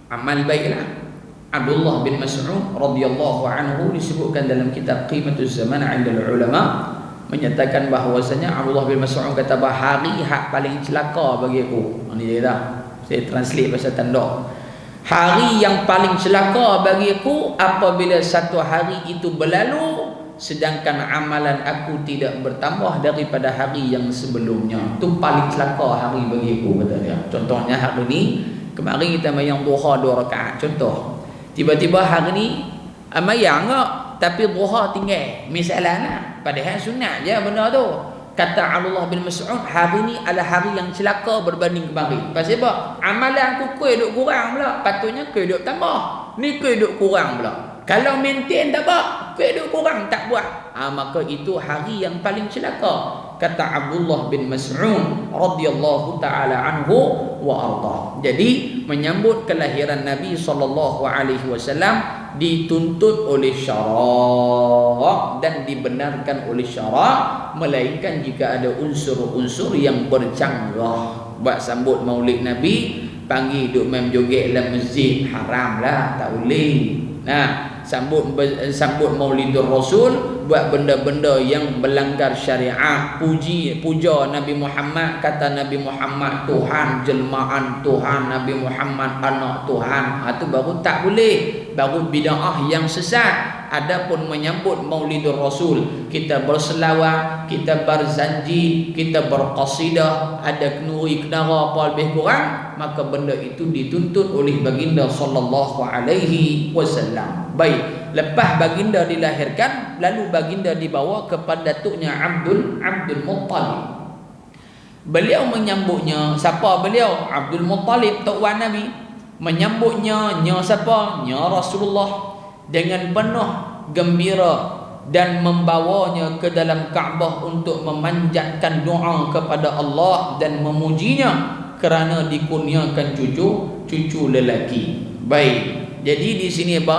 Amal baiklah. Abdullah bin Mas'ud radhiyallahu anhu disebutkan dalam kitab Qimatuz Zaman 'inda ulama, menyatakan bahawasanya Abdullah bin Mas'ud kata bahawa hari hak paling celaka bagi aku. Ini dia kata. Saya translate bahasa tanda. Hari yang paling celaka bagi aku apabila satu hari itu berlalu sedangkan amalan aku tidak bertambah daripada hari yang sebelumnya. Itu paling celaka hari bagi aku, kata dia. Contohnya hari ni, kemarin kita mayang duha 2 rakaat. Contoh, tiba-tiba hari ni mayang tak, tapi duha tinggal. Misalnya, padahal sunat je benda tu. Kata Abdullah bin Mas'ud, hari ni adalah hari yang celaka berbanding kemarin. Pasal apa? Amalan aku kuih duk kurang pula. Patutnya kuih duk tambah. Ni kuih duk kurang pula. Kalau maintain tak apa, kuih duk kurang tak buat. Maka itu hari yang paling celaka. Kata Abdullah bin Mas'ud radhiyallahu taala anhu wa arda. Jadi menyambut kelahiran Nabi sallallahu alaihi wasallam dituntut oleh syarak dan dibenarkan oleh syarak, melainkan jika ada unsur-unsur yang bercanggah. Buat sambut maulid Nabi, panggil duk main joget dalam masjid, haram lah, tak boleh. Nah, sambut maulidur Rasul, buat benda-benda yang melanggar syariat, puja Nabi Muhammad, kata Nabi Muhammad Tuhan, jelmaan Tuhan, Nabi Muhammad anak Tuhan, itu baru tak boleh, baru bid'ah yang sesat. Adapun menyambut maulidur Rasul, kita berselawat, kita berzanji, kita berqasidah, ada kenuri kenara apa lebih kurang, maka benda itu dituntut oleh baginda sallallahu alaihi wasallam. Baik, lepas baginda dilahirkan, lalu baginda dibawa kepada datuknya Abdul Muttalib. Beliau menyambutnya, siapa beliau? Abdul Muttalib, tok wan Nabi. Menyambutnya siapa? Nya Rasulullah, dengan penuh gembira dan membawanya ke dalam Kaabah untuk memanjatkan doa kepada Allah dan memujinya kerana dikurniakan cucu lelaki. Baik. Jadi di sini apa?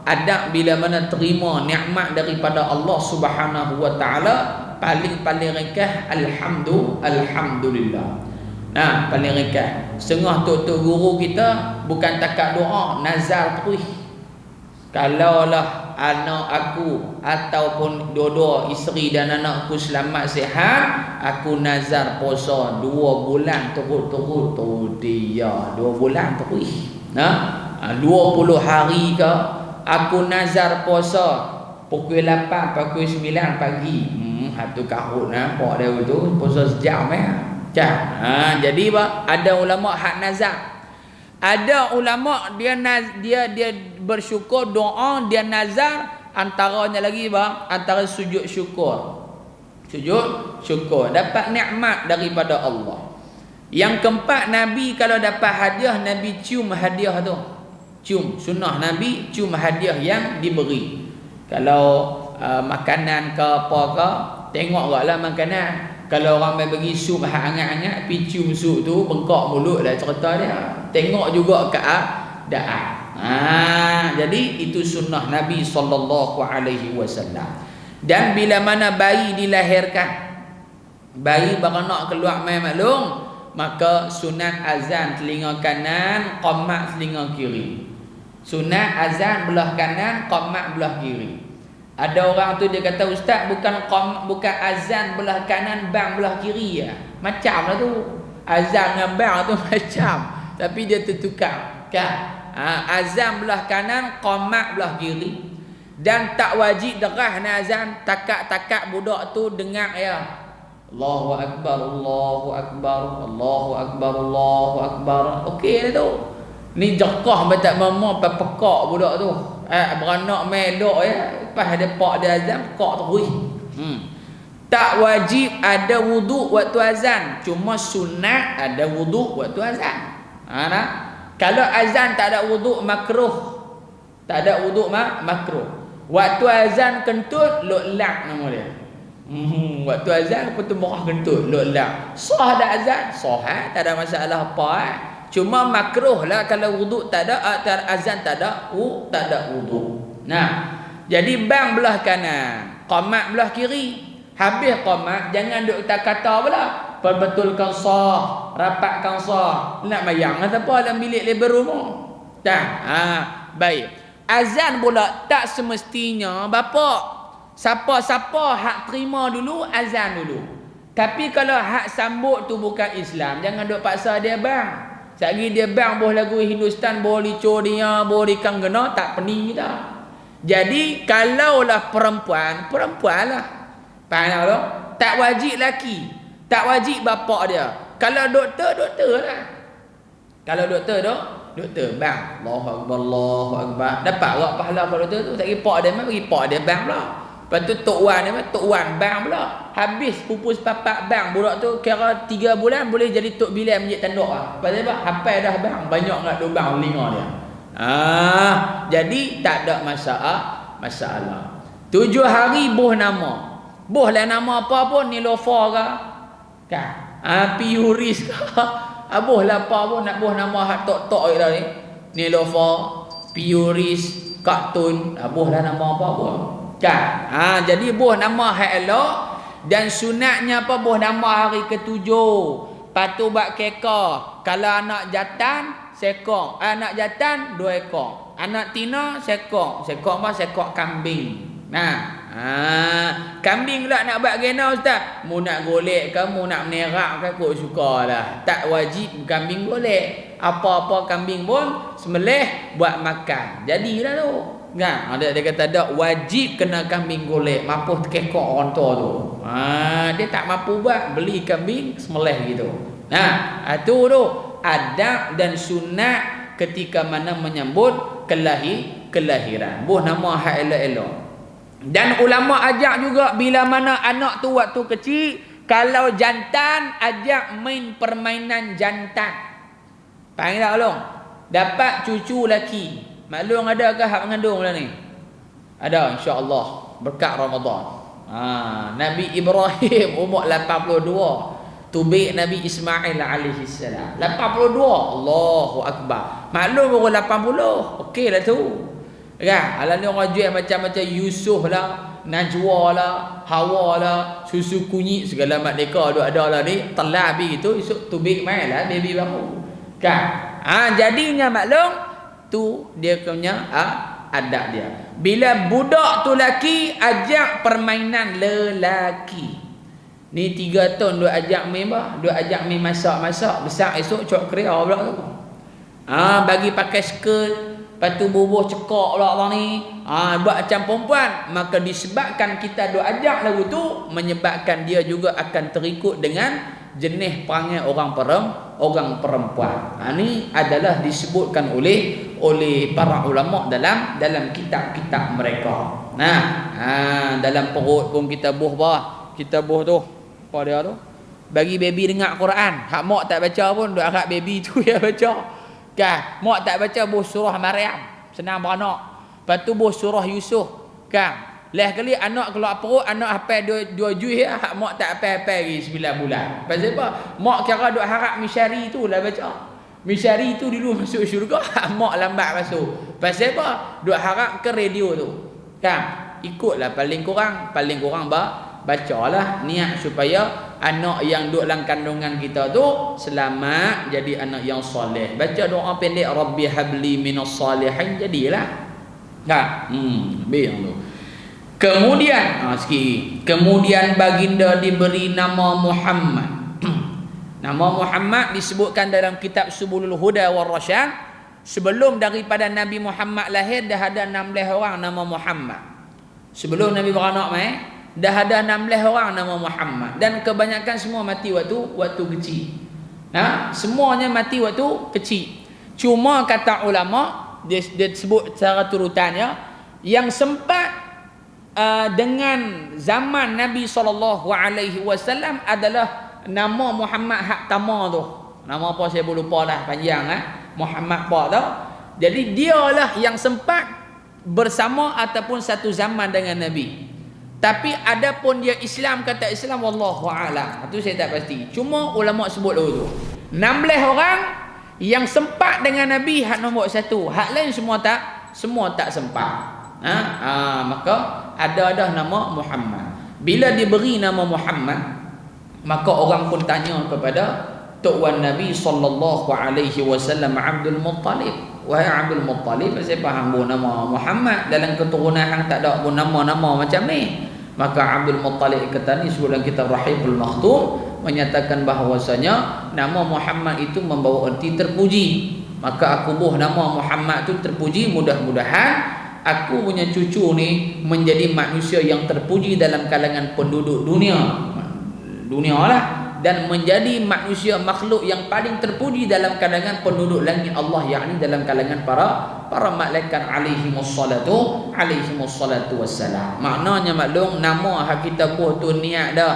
Adab bila mana terima nikmat daripada Allah Subhanahu wa taala, paling ringkas alhamdulillah. Nah, paling ringkas. Setengah tok guru kita bukan takat doa, nazar terus. Kalaulah anak aku ataupun dua-dua isteri dan anakku selamat sihat, aku nazar puasa 2 bulan turut-turut tu dia 2 bulan terus. Nah, 20 hari ke aku nazar puasa pukul 8 pukul 9 pagi. Hatu kahut nampak dia tu puasa sejam jadi ada ulama hak nazar. Ada ulama dia bersyukur, doa, dia nazar, antaranya lagi antara sujud syukur. Sujud syukur dapat nikmat daripada Allah. Yang keempat, Nabi kalau dapat hadiah, Nabi cium hadiah tu. Cium, sunnah Nabi cium hadiah yang diberi. Kalau makanan ke apa ke, tengoklah makanan. Kalau orang mai bagi sup hangat-hangat, pi cium sup tu, bengkak mulut dah cerita dia. Tengok juga keadaan. Jadi itu sunnah Nabi sallallahu alaihi wasallam. Dan bila mana bayi dilahirkan, bayi beranak keluar mai maklum, maka sunat azan telinga kanan, qamat telinga kiri. Sunat azan belah kanan, qamat belah kiri. Ada orang tu dia kata, ustaz bukan azan belah kanan, bang belah kiri ya. Macam lah tu. Azan dengan bang tu macam, tapi dia tertukar kan. Azan belah kanan, qamat belah kiri. Dan tak wajib derah nak azan, takat-takat budak tu dengar ya. Allahu akbar, Allahu akbar, Allahu akbar, Allahu akbar. Okey dah tu. Ni jekah batak mama pekak budak tu. Beranak melok ya. Lepas ada pak dia azan, pekak terus. Tak wajib ada wuduk waktu azan, cuma sunat ada wuduk waktu azan. Nah, Kalau azan tak ada wuduk makruh. Tak ada wuduk makruh. Waktu azan kentut lu'lak nama dia. Waktu azan pertumbuhan kentut lu'lak. Sah dah azan? Sah, tak ada masalah apa. Cuma makruh lah kalau wuduk tak ada, azan tak ada wuduk. Nah, jadi bang belah kanan, qamat belah kiri. Habis qamat jangan duk kata pula perbetulkan sah, rapatkan sah. Nak mayang atau apa dalam bilik labor rumah. Dah. Baik. Azan pula tak semestinya bapak. Siapa-siapa hak terima dulu azan dulu. Tapi kalau hak sambut tu bukan Islam, jangan duk paksa dia bang. Sekali dia bang boh lagu Hindustan, boh licur dia, boh dikang gena, tak pening kita. Jadi kalaulah perempuan lah. Faham tak? Tak wajib laki, tak wajib bapak dia. Kalau doktor lah. Kalau doktor bang, Allahu Akbar. Dapat tak pahala kalau doktor tu? Tak kira pak dia, bagi pak dia bang pula. Lepas tu Tok Wan bang pula. Habis pupus papak bang. Budak tu kira 3 bulan boleh jadi Tok Bilal Masjid Tanduk lah. Pasal apa? Hafal dah bang. Banyak nak lubang telinga dia. Jadi tak ada masalah. 7 hari buh nama. Buh lah nama apa pun, Nilofa ke? Kan? Piuris ke? Buh lah apa pun nak buh nama hak tok-tok dah ni. Nilofa, Piuris, Kartun. Buh lah nama apa pun. Kan? Jadi buh nama hak elok. Dan sunatnya apa? Buh nama hari ke-7. Patu bak keka. Kalau anak jantan sekok. Anak jantan 2 ekor. Anak tina sekok. Sekok apa? Sekok kambing. Kambing pula nak buat gena ustaz. Mu nak golek ke, mu nak menerak ke, kau sukalah. Tak wajib kambing golek. Apa-apa kambing pun sembelih buat makan. Jadilah tu. Kan? Ada dia kata tak wajib kena kambing golek. Mampu terkekok orang tua tu. Dia tak mampu buat, beli kambing sembelih gitu. Itu tu adab dan sunat ketika mana menyambut kelahiran. Buh nama hak elok-elok. Dan ulama ajak juga bila mana anak tu waktu kecil, kalau jantan ajak main permainan jantan. Faham tak long? Dapat cucu laki. Maklum ada ke hak mengandung lah ni? Ada insya-Allah berkat Ramadan. Nabi Ibrahim umur 82. Tubik Nabi Ismail alaihi salam. 82. Allahu Akbar. Maklum baru 80. Okeylah tu. Kan? Alah ni orang jual macam-macam Yusuf lah, Najwa lah, Hawa lah, susu kunyit segala merdeka ada lah ni. Telah habis itu esok tubik main lah baby baru. Kan? Jadinya maklum tu dia punya adab dia. Bila budak tu laki ajak permainan lelaki. Ni 3 tahun duk ajak main bah, duk ajak main masak-masak, besar esok cok keria pula tu. Bagi pakai skirt, lepas tu bubuh cekak pula orang ni. Buat macam perempuan. Maka disebabkan kita duk ajak lagu tu, menyebabkan dia juga akan terikut dengan jenis perangai orang perempuan. Ini adalah disebutkan oleh para ulama dalam kitab-kitab mereka. Dalam perut pun kita buh bah. Kita buh tu apa dia tu? Bagi baby dengar Quran. Hak mak tak baca pun duk harap baby tu ya baca. Kan? Mak tak baca buh surah Maryam. Senang beranak. Lepas tu buh surah Yusuf. Kan? Leh kali anak keluar perut, anak hafal 2 juz ya, hak mak tak hafal lagi 9 bulan. Pasal apa? Mak kira duk harap Misyari tu lah baca. Misyari tu dulu masuk syurga, hak mak lambat masuk. Pasal apa? Duk harap ke radio tu. Kan? Ikutlah paling kurang bacalah niat supaya anak yang duduk dalam kandungan kita tu selamat, jadi anak yang soleh. Baca doa pendek, Rabbi habli minas salihin, jadilah. Kan? Biar tu. Kemudian kemudian baginda diberi nama Muhammad. Nama Muhammad disebutkan dalam kitab Subulul Huda war Rasyad. Sebelum daripada Nabi Muhammad lahir dah ada 16 orang nama Muhammad. Sebelum Nabi beranak dah ada 16 orang nama Muhammad, dan kebanyakan semua mati waktu kecil. Semuanya mati waktu kecil. Cuma kata ulama dia sebut secara turutannya yang sempat dengan zaman Nabi SAW adalah nama Muhammad hak tama tu. Nama apa saya lupa dah, panjang Muhammad apa tau. Jadi dialah yang sempat bersama ataupun satu zaman dengan Nabi. Tapi adapun dia Islam kata Islam wallahu a'lam. Itu saya tak pasti. Cuma ulama sebut dulu tu. 16 orang yang sempat dengan Nabi hak nombor 1. Hak lain semua tak sempat. Maka ada nama Muhammad. Bila diberi nama Muhammad, maka orang pun tanya kepada Tok Wan Nabi sallallahu alaihi wasallam Abdul Muttalib. Wahai Abdul Muttalib, saya faham bu nama Muhammad dalam keturunan hang tak ada pun nama-nama macam ni. Maka Abdul Muttalib kata ni sebelum kitab Rahibul Makhtum menyatakan bahawasanya nama Muhammad itu membawa erti terpuji. Maka aku buh nama Muhammad itu terpuji, mudah-mudahan aku punya cucu ni menjadi manusia yang terpuji dalam kalangan penduduk dunia lah, dan menjadi manusia makhluk yang paling terpuji dalam kalangan penduduk langit Allah, yakni dalam kalangan para malaikat alaihi wassalatu wassalam. Maknanya maklum nama hak kita buh tu niat dah.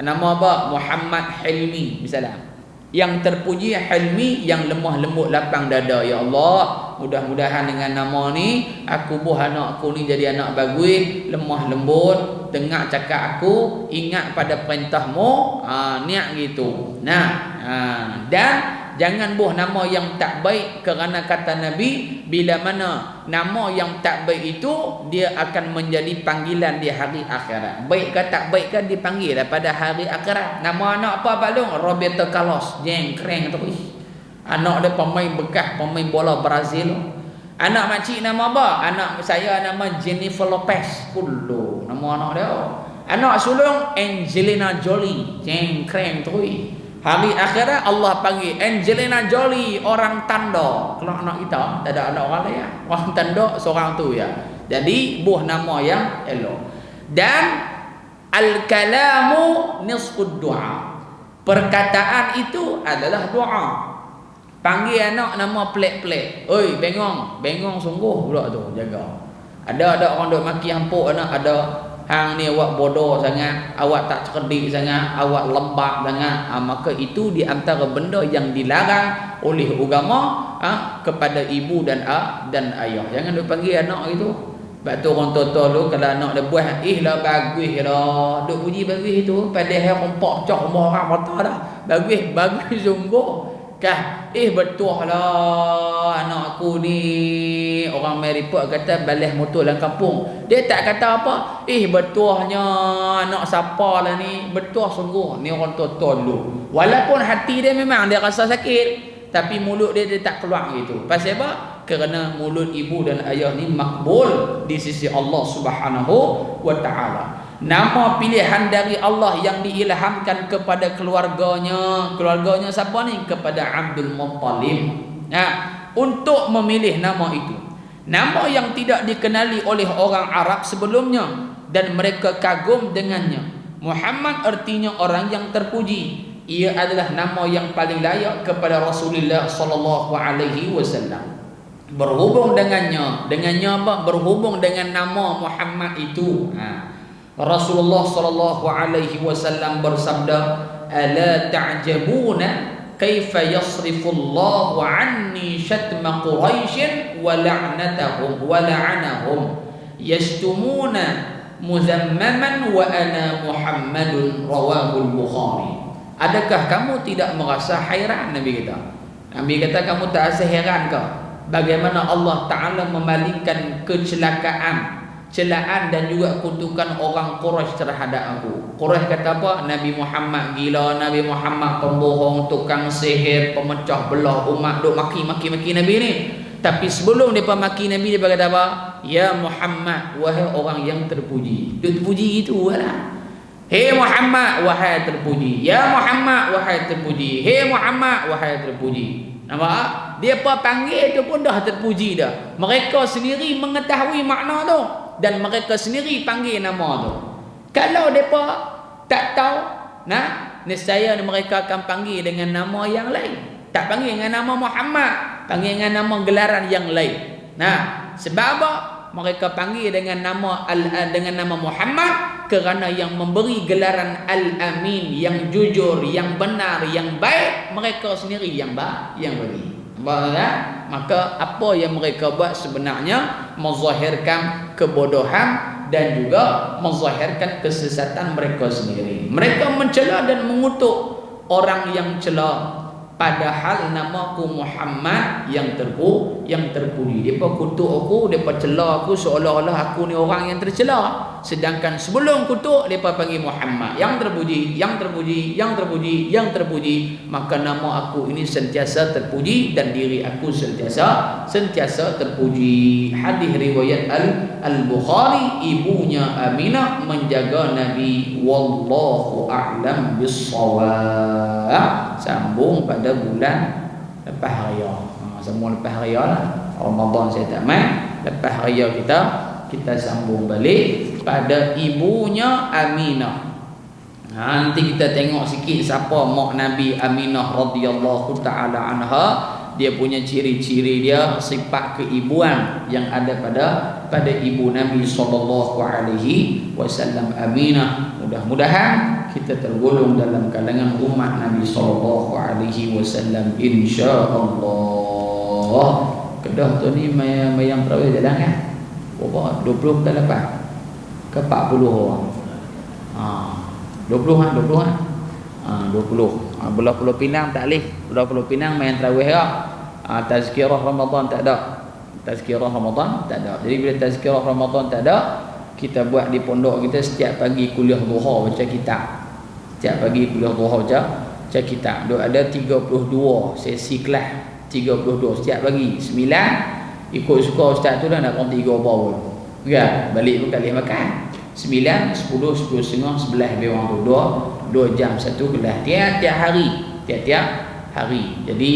Nama apa? Muhammad Hilmi misalnya. Yang terpuji Hilmi, yang lemah lembut lapang dada. Ya Allah, mudah-mudahan dengan nama ni aku buh anak aku ni jadi anak bagus, lemah lembut, dengar cakap aku, ingat pada perintahmu, niat gitu. Dan jangan buh nama yang tak baik, kerana kata Nabi, bila mana nama yang tak baik itu dia akan menjadi panggilan di hari akhirat. Baik ke tak baik kan dipanggil pada hari akhirat. Nama anak apa balung? Roberto Carlos, jengkreng tu. Anak dia pemain bekas, pemain bola Brazil. Anak makcik nama apa? Anak saya nama Jennifer Lopez. Kullu nama anak dia. Anak sulung Angelina Jolie, jengkreng tu. Hari akhirat Allah panggil Angelina Jolie orang tanda. Kalau anak kita tak ada anak orang lain, orang tanda seorang tu ya. Jadi buh nama yang elok. Dan al-kalamu nisfud du'a. Perkataan itu adalah doa. Panggil anak nama pelik-pelik. Oi, bengong sungguh pula tu, jaga. Ada orang duk maki hampuk anak, ada hang ni awak bodoh sangat, awak tak cerdik sangat, awak lembab sangat. Maka itu di antara benda yang dilarang oleh agama kepada ibu dan ayah. Jangan dia panggil anak itu. Sebab tu orang tua-tua tu kalau anak dia buat lah bagus lah, duk puji bagus itu, padahal rompak cok rumah orang mata dah. Bagus sungguh. Kah, betul lah anak aku ni, orang mai report kata balas motor dalam kampung. Dia tak kata apa, betulnya anak siapa lah ni, betul sungguh. Ni orang tua-tua dulu. Walaupun hati dia memang dia rasa sakit, tapi mulut dia tak keluar gitu. Pasal apa? Kerana mulut ibu dan ayah ni makbul di sisi Allah Subhanahu wa taala. Nama pilihan dari Allah yang diilhamkan kepada keluarganya siapa ni? Kepada Abdul Muttalib. Untuk memilih nama itu, nama yang tidak dikenali oleh orang Arab sebelumnya dan mereka kagum dengannya. Muhammad artinya orang yang terpuji. Ia adalah nama yang paling layak kepada Rasulullah sallallahu alaihi wasallam. Berhubung dengannya apa? Berhubung dengan nama Muhammad itu. Rasulullah sallallahu alaihi wasallam bersabda, "Ala ta'jabuna kaifa yasrifullahu 'anni syatma Quraisy wa la'natahum wa la'anahum yashtumuna muzammaman wa ana Muhammadun," rawahul Bukhari. Adakah kamu tidak merasa hairan? Nabi kata kamu tak rasa heran ke bagaimana Allah Ta'ala memalingkan celaan dan juga kutukan orang Quraisy terhadap aku. Quraisy kata apa? Nabi Muhammad gila, Nabi Muhammad pembohong, tukang sihir, pemecah belah umat, duk maki-maki Nabi ni. Tapi sebelum dia maki Nabi, dia kata apa? Ya Muhammad, wahai orang yang terpuji. Dia terpuji gitu lah. Hei Muhammad, wahai terpuji. Ya Muhammad, wahai terpuji. Hei Muhammad, wahai terpuji. Nampak? Dia panggil tu pun dah terpuji dah. Mereka sendiri mengetahui makna tu dan mereka sendiri panggil nama tu. Kalau mereka tak tahu, nescaya mereka akan panggil dengan nama yang lain. Tak panggil dengan nama Muhammad, panggil dengan nama gelaran yang lain. Sebab apa? Mereka panggil dengan nama Muhammad kerana yang memberi gelaran Al-Amin, yang jujur, yang benar, yang baik, mereka sendiri yang beri. Maka apa yang mereka buat sebenarnya menzahirkan kebodohan dan juga menzahirkan kesesatan mereka sendiri. Mereka mencela dan mengutuk orang yang cela, padahal namaku Muhammad yang terpuji. Depa kutuk aku, depa cela aku seolah-olah aku ni orang yang tercela. Sedangkan sebelum kutuk depa panggil Muhammad yang terpuji, yang terpuji, yang terpuji, yang terpuji. Maka nama aku ini sentiasa terpuji dan diri aku sentiasa terpuji. Hadis riwayat Al-Bukhari, ibunya Aminah menjaga Nabi, wallahu a'lam bis-shawab. Sambung pada bulan lepas raya. Sambung lepas raya lah. Ramadan saya tak main. Lepas raya kita sambung balik pada ibunya Aminah. Nanti kita tengok sikit siapa mak Nabi Aminah radhiyallahu taala anha. Dia punya ciri-ciri dia, sifat keibuan yang ada pada ibu Nabi sallallahu alaihi wasallam Aminah. Mudah-mudahan kita tergolong dalam kalangan umat Nabi sallallahu alaihi wasallam insya-Allah. Kedah tu ni mayang terawih jalan kan? Berapa? 20 ke 8? Ke 40 orang? 20 kan? 20. Belah Pulau Pinang tak boleh. Belah Pulau Pinang main tarawih tak. Tazkirah Ramadan tak ada. Tazkirah Ramadan tak ada. Jadi bila tazkirah Ramadan tak ada, kita buat di pondok kita setiap pagi kuliah duha baca kitab. Setiap pagi kuliah duha baca kitab. Ada 32 sesi kelas. 32 setiap pagi. 9 ikut suka ustaz tu dah nak konti 3 pun. Ya, balik pun kali makan. 9, 10, 10 setengah, 11 lebih orang tu 2 jam satu kelas tiap-tiap hari. Jadi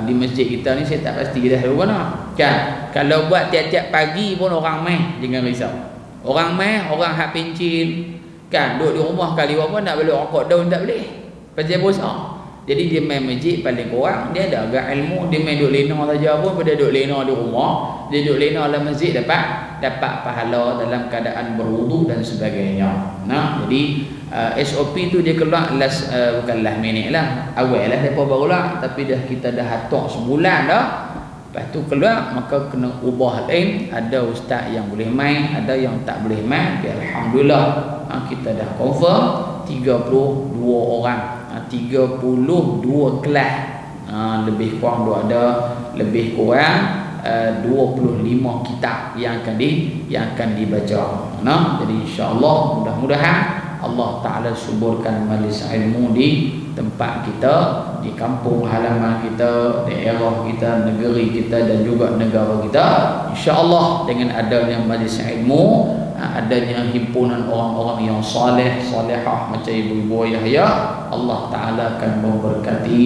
di masjid kita ni saya tak pasti dah lalu mana kan. Kalau buat tiap-tiap pagi pun orang main, jangan risau. Orang main, orang hak pencil kan, duduk di rumah kali apa nak balik rokok daun tak boleh. Pasal bosan. Jadi dia main masjid paling kurang dia ada agak ilmu. Dia main duduk lena saja pun pada duduk lena di rumah. Dia duduk lena dalam masjid dapat pahala dalam keadaan berwudu dan sebagainya. Nah, jadi SOP tu dia keluar bukanlah minit lah. Awal lah depa barulah, tapi kita dah atok sebulan dah. Lepas tu keluar maka kena ubah lain. Ada ustaz yang boleh main, ada yang tak boleh main. Alhamdulillah kita dah confirm 32 orang. 32 kelas. Lebih kurang ada lebih kurang 25 kitab yang akan dibaca. Nah, jadi insya-Allah mudah-mudahan Allah Taala suburkan majlis ilmu di tempat kita, di kampung halaman kita, daerah kita, negeri kita dan juga negara kita. Insya-Allah dengan adanya majlis ilmu, adanya himpunan orang-orang yang soleh, solehah macam ibu-ibu Yahya, Allah Ta'ala akan memberkati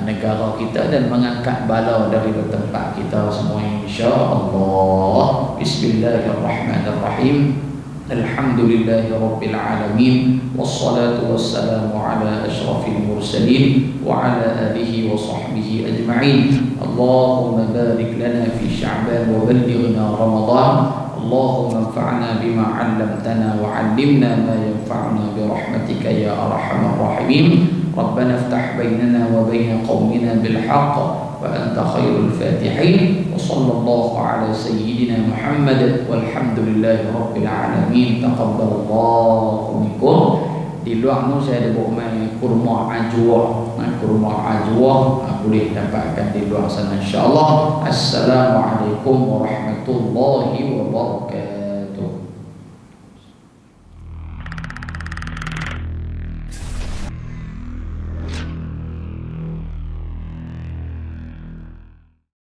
negara kita dan mengangkat bala dari tempat kita semua insya-Allah. Bismillahirrahmanirrahim. Alhamdulillahi Rabbil Alamin. Wassalatu wassalamu ala ashrafil mursalin wa ala alihi wa sahbihi ajma'in. Allahumma barik lana fi Sya'ban wa ballighna Ramadan. Allahumma anfa'na bima 'allamtana wa 'allimna ma yanfa'una bi rahmatika ya arhamar rahimin. Rabbana iftah bainana wa bain qaumina bil haqq wa anta khairul fatihin. Wa sallallahu ala sayyidina Muhammad walhamdulillahi rabbil alamin. Taqabbalallahu minkum. Di luar tu saya ada bawa main kurma ajwa. Kurma ajwa boleh dapatkan di luar sana insya-Allah. Assalamualaikum warahmatullahi wabarakatuh.